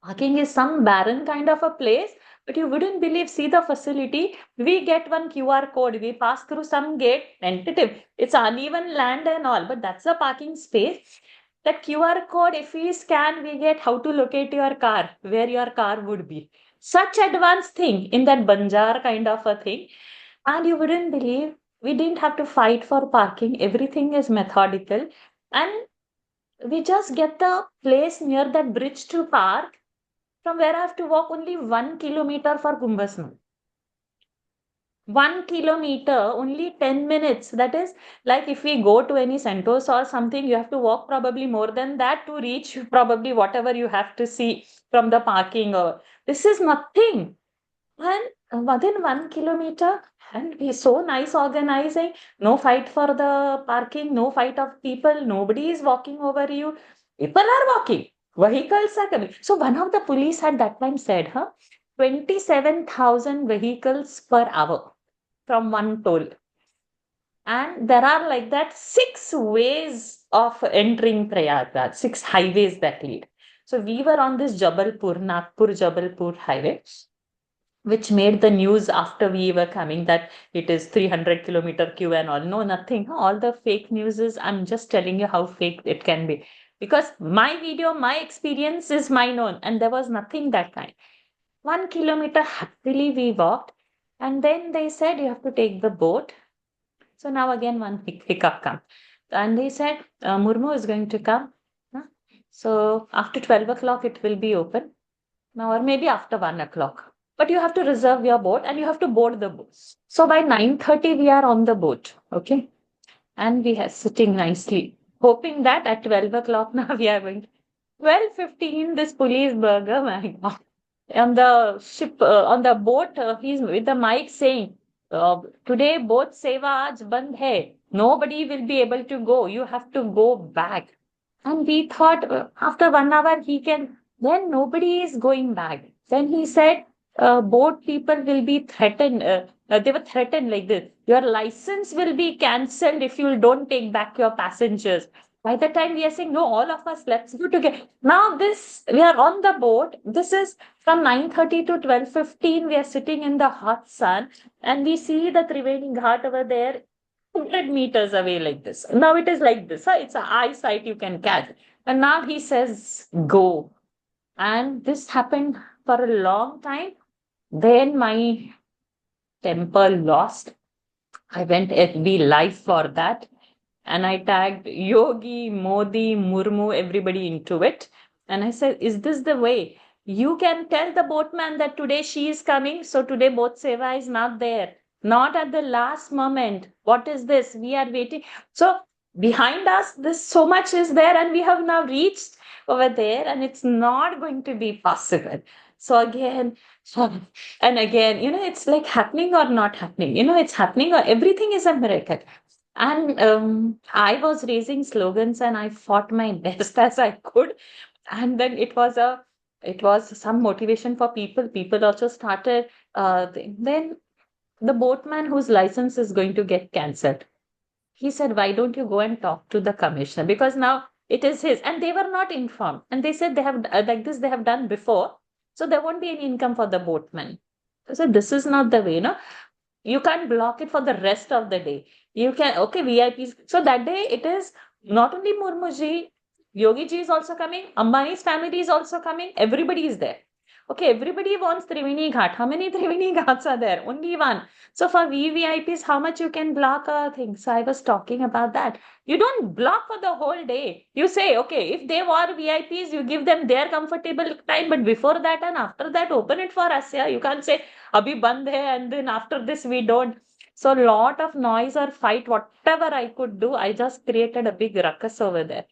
Parking is some barren kind of a place, but you wouldn't believe. See the facility. We get one QR code. We pass through some gate. Tentative. It's uneven land and all, but that's the parking space. That QR code, if we scan, we get how to locate your car, where your car would be. Such advanced thing in that Banjar kind of a thing. And you wouldn't believe we didn't have to fight for parking. Everything is methodical. And we just get the place near that bridge to park, from where I have to walk only 1 kilometer for Kumbhasnan. 1 kilometer, only 10 minutes. That is like if we go to any Sentosa or something, you have to walk probably more than that to reach probably whatever you have to see from the parking. Or this is nothing. And within 1 kilometer, and we so nice organizing. No fight for the parking, no fight of people. Nobody is walking over you. People are walking. Vehicles are coming. So one of the police at that time said, 27,000 vehicles per hour from one toll. And there are like that 6 ways of entering Prayagraj, 6 highways that lead. So we were on this Jabalpur, Nagpur-Jabalpur highway, which made the news after we were coming that it is 300 kilometer queue and all. No, nothing. All the fake news is, I'm just telling you how fake it can be. Because my video, my experience is mine own, and there was nothing that kind. 1 kilometer happily we walked, and then they said you have to take the boat. So now again one hiccup comes. And they said Murmu is going to come. So after 12 o'clock it will be open. Now or maybe after 1 o'clock. But you have to reserve your boat and you have to board the boat. So by 9:30 we are on the boat. Okay. And we are sitting nicely, hoping that at 12 o'clock now we are going. 12:15, this police burger, my God. On the ship, on the boat, he's with the mic saying, today boat seva aaj band hai. Nobody will be able to go. You have to go back. And we thought after 1 hour he can, then nobody is going back. Then he said, boat people will be threatened. They were threatened like this. Your license will be cancelled if you don't take back your passengers. By the time we are saying, no, all of us, let's go together. Now we are on the boat. This is from 9:30 to 12:15. We are sitting in the hot sun and we see the Triveni Ghat over there, 100 meters away like this. Now it is like this. It's an eyesight you can catch. And now he says, go. And this happened for a long time. Then my temper lost. I went FB live for that. And I tagged Yogi, Modi, Murmu, everybody into it. And I said, is this the way? You can tell the boatman that today she is coming. So today boat seva is not there. Not at the last moment. What is this? We are waiting. So behind us, this so much is there. And we have now reached over there. And it's not going to be possible. So again, and again, it's like happening or not happening. It's happening or everything is a miracle. And I was raising slogans and I fought my best as I could. And then it was some motivation for people. People also started. Then the boatman whose license is going to get cancelled, he said, why don't you go and talk to the commissioner? Because now it is his. And they were not informed. And they said they have like this they have done before. So there won't be any income for the boatman. So this is not the way, You can't block it for the rest of the day. You can, okay, VIPs. So that day it is not only Murmuji, Yogi ji is also coming. Ambani's family is also coming. Everybody is there. Okay, everybody wants Triveni Ghat. How many Triveni Ghats are there? Only one. So for VVIPs, how much you can block a thing? So I was talking about that. You don't block for the whole day. You say, okay, if they were VIPs, you give them their comfortable time. But before that and after that, open it for us. Yeah, you can't say, Abhi band hai, and then after this we don't. So a lot of noise or fight, whatever I could do, I just created a big ruckus over there.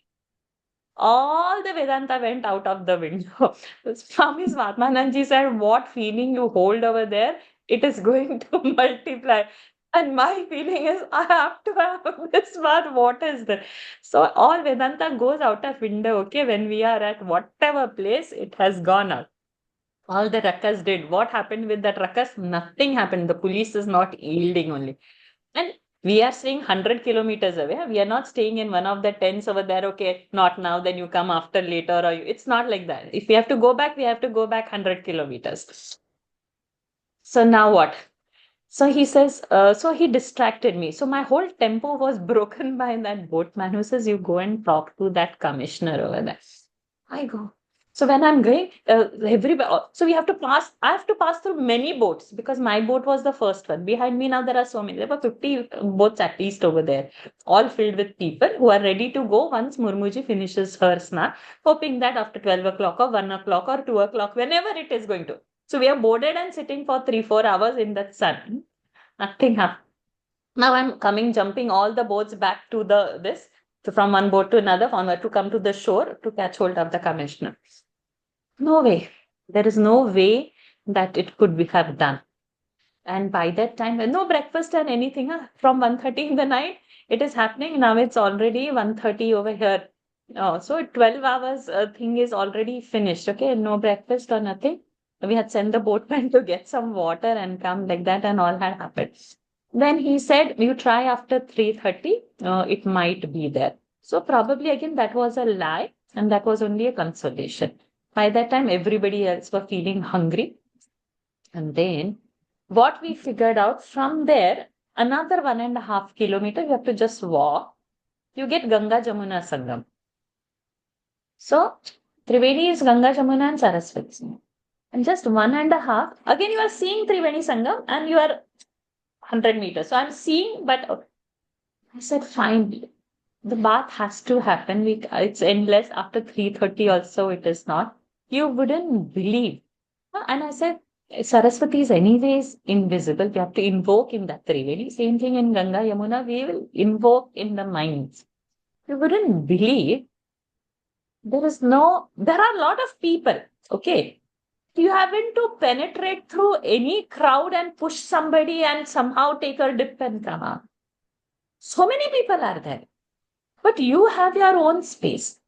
All the Vedanta went out of the window. Swami Svatmananji said, what feeling you hold over there, it is going to multiply. And my feeling is, I have to have this one. What is this? So all Vedanta goes out of window, okay? When we are at whatever place, it has gone out. All the ruckus did. What happened with that ruckus? Nothing happened. The police is not yielding only. And we are staying 100 kilometers away. We are not staying in one of the tents over there. Okay, not now, then you come after later. Or it's not like that. If we have to go back, we have to go back 100 kilometers. So now what? So he says, so he distracted me. So my whole tempo was broken by that boatman who says, you go and talk to that commissioner over there. I go. So when I'm going, everybody, so we have to pass, I have to pass through many boats because my boat was the first one. Behind me now there are so many, there were 50 boats at least over there, all filled with people who are ready to go once Murmuji finishes her sna, hoping that after 12 o'clock or 1 o'clock or 2 o'clock, whenever it is going to. So we are boarded and sitting for 3-4 hours in that sun. Nothing happened. Now I'm coming, jumping all the boats back to this. So from one boat to another, to come to the shore to catch hold of the commissioner. No way. There is no way that it could be have done. And by that time, no breakfast and anything. From 1:30 in the night, it is happening. Now it's already 1:30 over here. Oh, so 12 hours thing is already finished. Okay, no breakfast or nothing. We had sent the boatman to get some water and come like that, and all had happened. Then he said, you try after 3:30, it might be there. So probably again, that was a lie and that was only a consolation. By that time, everybody else were feeling hungry. And then what we figured out from there, another 1.5 kilometers, you have to just walk. You get Ganga Jamuna Sangam. So Triveni is Ganga Jamuna and Saraswati. And just 1.5, again you are seeing Triveni Sangam and you are 100 meters. So I'm seeing, but I said, fine, the bath has to happen. It's endless. After 3:30 also, it is not. You wouldn't believe. And I said, Saraswati is anyways invisible. We have to invoke in that Triveni. Same thing in Ganga, Yamuna, we will invoke in the minds. You wouldn't believe. There are a lot of people. Okay. You haven't to penetrate through any crowd and push somebody and somehow take a dip and come out. So many people are there. But you have your own space.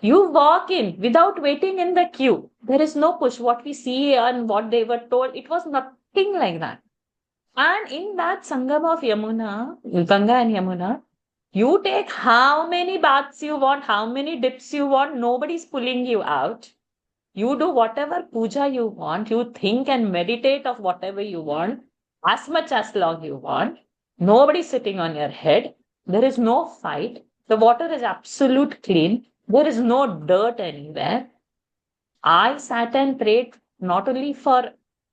You walk in without waiting in the queue. There is no push. What we see and what they were told, it was nothing like that. And in that Sangam of Yamuna, Ganga and Yamuna, you take how many baths you want, how many dips you want, nobody's pulling you out. You do whatever puja you want. You think and meditate of whatever you want, as much as long you want. Nobody's sitting on your head. There is no fight. The water is absolute clean. There is no dirt anywhere. I sat and prayed not only for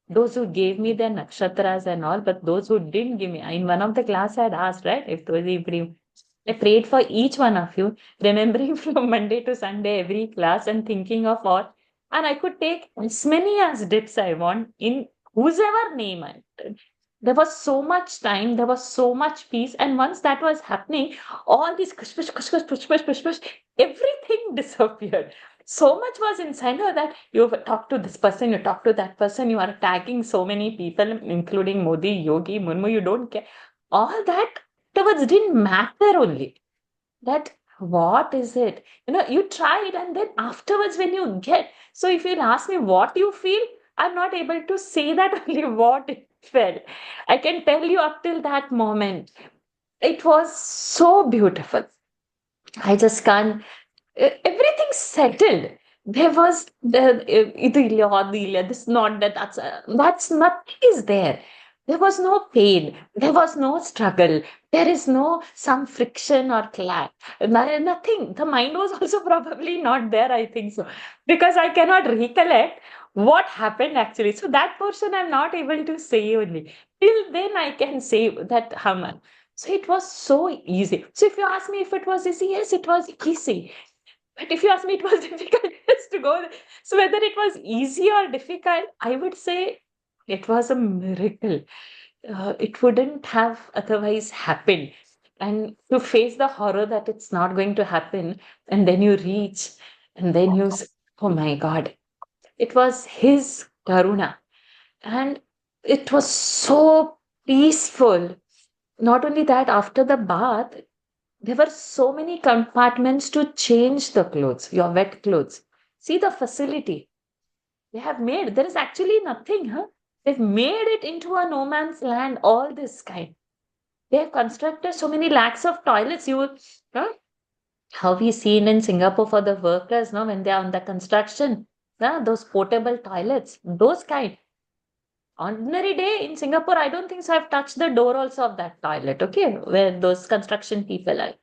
those who gave me their nakshatras and all, but those who didn't give me. In one of the class I had asked, right, if those I prayed for each one of you, remembering from Monday to Sunday every class and thinking of all. And I could take as many as dips I want in whosever name I did. There was so much time, there was so much peace. And once that was happening, all these push, everything disappeared. So much was inside her that you talk to this person, you talk to that person, you are tagging so many people, including Modi, Yogi, Murmu, you don't care. All that afterwards didn't matter only. That what is it? You try it and then afterwards when you get, so if you'll ask me what you feel, I'm not able to say that only what it felt. I can tell you up till that moment. It was so beautiful. I just can't, everything settled. There was this not that that's nothing is there. There was no pain. There was no struggle. There is no some friction or clash. Nothing. The mind was also probably not there, I think so. Because I cannot recollect what happened actually. So that portion I'm not able to say only. Till then I can say that how much. So it was so easy. So if you ask me if it was easy, yes, it was easy. But if you ask me, it was difficult just to go. So whether it was easy or difficult, I would say it was a miracle. It wouldn't have otherwise happened. And to face the horror that it's not going to happen, and then you reach, and then oh my God, it was his karuna. And it was so peaceful. Not only that, after the bath, there were so many compartments to change the clothes, your wet clothes. See the facility they have made. There is actually nothing, huh? They've made it into a no man's land, all this kind. They have constructed so many lakhs of toilets. Huh? How we seen in Singapore for the workers, no, when they are on the construction, those portable toilets, those kind. Ordinary day in Singapore, I don't think so. I've touched the door also of that toilet, okay, where those construction people are.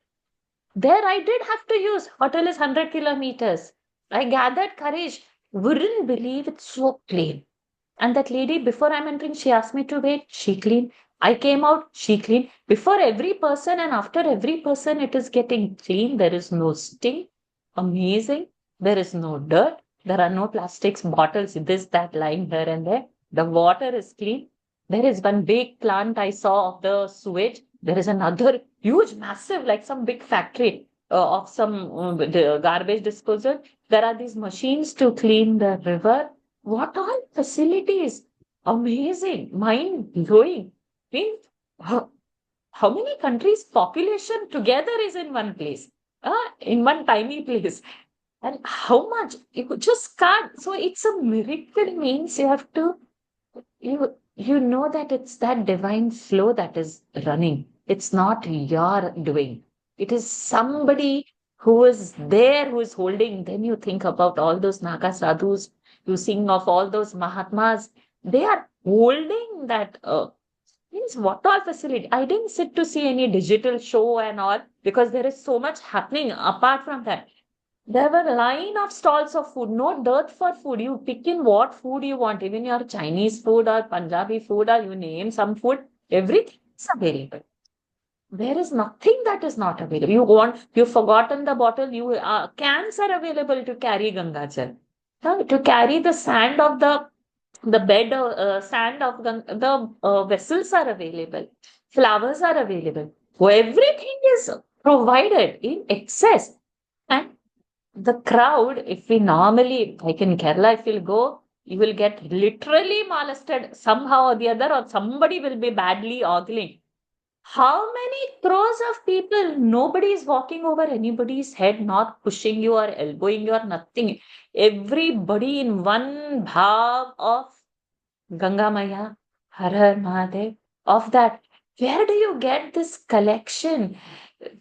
There I did have to use. Hotel is 100 kilometers. I gathered courage. Wouldn't believe it's so clean. And that lady, before I'm entering, she asked me to wait. She cleaned. I came out. She cleaned. Before every person and after every person, it is getting clean. There is no stink. Amazing. There is no dirt. There are no plastics, bottles, this, that lying here and there. The water is clean. There is one big plant I saw of the sewage. There is another huge, massive, like some big factory of some garbage disposal. There are these machines to clean the river. What all facilities? Amazing, mind blowing. Means how many countries' population together is in one place, in one tiny place, and how much you just can't. So it's a miracle. Means you have to you know that it's that divine flow that is running. It's not your doing. It is somebody who is there, who is holding. Then you think about all those Naga sadhus, you sing of all those Mahatmas. They are holding that. Means what all facility? I didn't sit to see any digital show and all because there is so much happening apart from that. There were a line of stalls of food, no dirt for food. You pick in what food you want, even your Chinese food or Punjabi food or you name some food, everything is available. There is nothing that is not available. You've forgotten the bottle, cans are available to carry Ganga Jal. To carry the sand of the bed, sand of the vessels are available. Flowers are available. So everything is provided in excess. And the crowd, if we normally, like in Kerala, if you'll go, you will get literally molested somehow or the other, or somebody will be badly ogling. How many crores of people? Nobody is walking over anybody's head, not pushing you or elbowing you or nothing. Everybody in one bhav of Ganga Maya, Har Har Mahadev, of that. Where do you get this collection?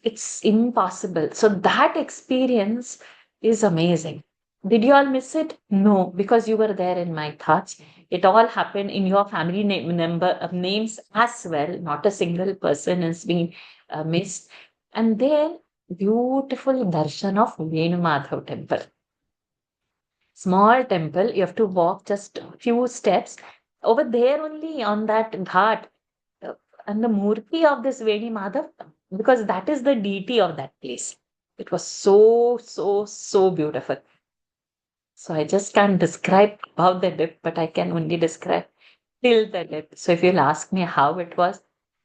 It's impossible. So that experience is amazing. Did you all miss it? No, because you were there in my thoughts. It all happened in your family names as well. Not a single person has been missed. And then beautiful darshan of Venu Madhav temple. Small temple, you have to walk just a few steps. Over there only on that ghat, and the murti of this Venu Madhav, because that is the deity of that place. It was so, so, so beautiful. So I just can't describe about the dip, but I can only describe till the dip. So if you'll ask me how it was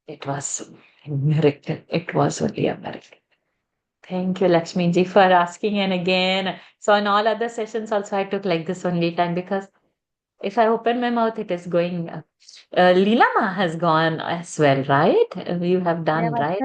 a miracle. It was only a miracle. Thank you, Lakshmi ji, for asking. And again, so in all other sessions also, I took like this only time because if I open my mouth, it is going. Leela has gone as well, right? You have done, right?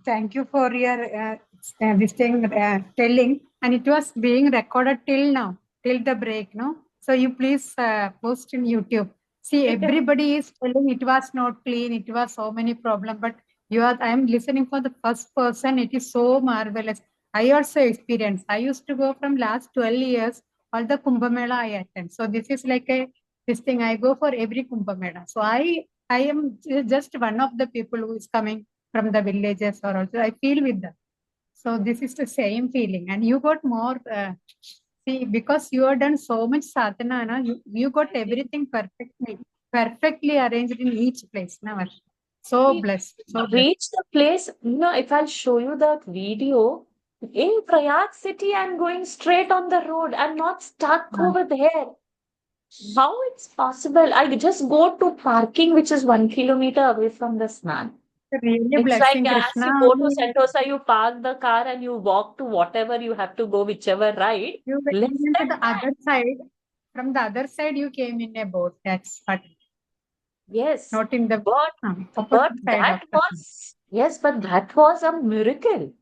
Thank you for your this thing telling, and it was being recorded till now, till the break, no? So you please post in YouTube. See, everybody is telling it was not clean, it was so many problems, but I am listening for the first person. It is so marvelous. I also experienced. I used to go from last 12 years, all the Kumbh Mela I attend. So this is like a this thing. I go for every Kumbh Mela. So I am just one of the people who is coming from the villages or also I feel with them. So this is the same feeling. And you got more, see, because you have done so much sadhana, na, you got everything perfectly arranged in each place. Na, Varsha? So We blessed. So blessed. reach the place, if I'll show you that video, in Prayag city, I'm going straight on the road. I'm not stuck over there. How it's possible? I just go to parking, which is 1 kilometer away from the snan. Really It's like blessing as Krishna. you go to Sentosa, you park the car and you walk to whatever you have to go, whichever ride. You went Less to than the that. other side. From the other side, you came in a boat. That's what. Yes. Not in the But opposite side that of the. was, yes, but that was a miracle.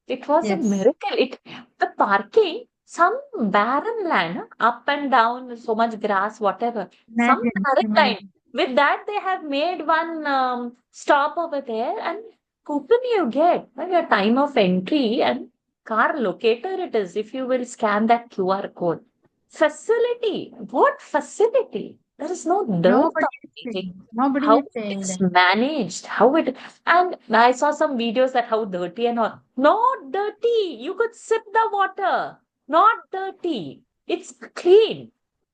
It was a Yes. miracle. The parking, some barren land, up and down, so much grass, whatever. Some Imagine, barren land. imagine. With that, they have made one stop over there and coupon you get your time of entry and car locator it is if you will scan that QR code. Facility. What facility? There is no dearth Nobody of is anything. saying, nobody How is saying it's that. managed, how it, and I saw some videos that how dirty and all. Not dirty. You could sip the water. Not dirty. It's clean.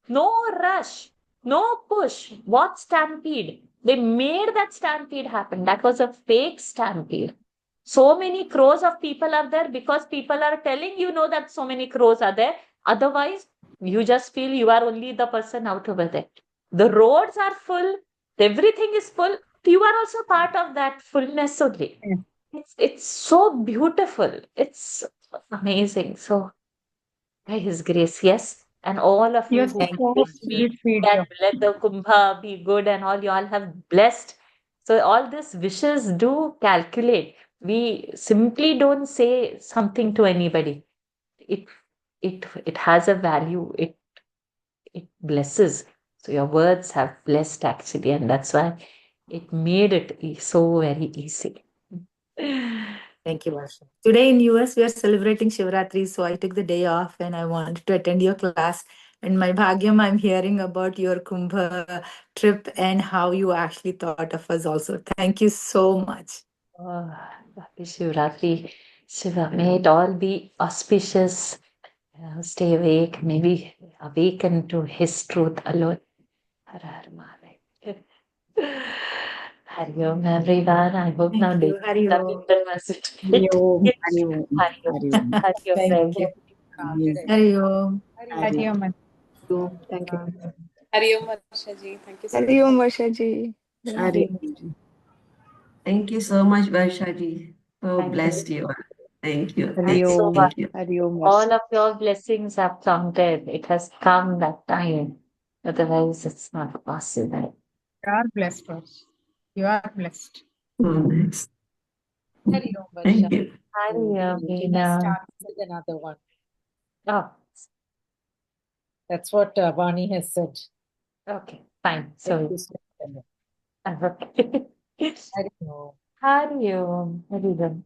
No rush. No push. What stampede? They made that stampede happen. That was a fake stampede. So many crores of people are there because people are telling that so many crores are there. Otherwise, you just feel you are only the person out over there. The roads are full. Everything is full. You are also part of that fullness only. Yeah. It's so beautiful. It's amazing. So, by His grace, yes. And all of you Yes, who Thank have you. wished this me video. that let the Kumbha be good and all you all have blessed. So all these wishes do calculate. We simply don't say something to anybody. It has a value. It blesses. So your words have blessed actually, and that's why it made it so very easy. Thank you, Varsha. Today in US, we are celebrating Shivratri, so I took the day off and I wanted to attend your class. And my bhagyam, I'm hearing about your Kumbh trip and how you actually thought of us also. Thank you so much. Oh, happy Shivratri. Shiva, may it all be auspicious. Stay awake, maybe awaken to His truth alone. Har Har Mahadev. Hari Om, everyone. I hope Thank now you. they Hari Om. Ravinder was it. Hari Om. Hari Om. Hari Om, Thank you. everyone. Hari Om. Hari Om. Thank you. Hari Om Varsha ji. Thank you so much. Hari Om Varsha ji. Hari. Thank you so much, Varshaji. So Thank you. blessed you are. Thank you. Thank you so much. Thank you. Hari Om All of your blessings have counted. It has come that time. Otherwise, it's not possible. You are blessed, Varsha. You are blessed. So nice. Hari Om Varsha. Thank you. Hari Om, Let's Veena. start with another one. Oh, That's what Vani has said. okay, fine. Thank So, you so much. okay. Hari Om. Hari Om, Hari Om.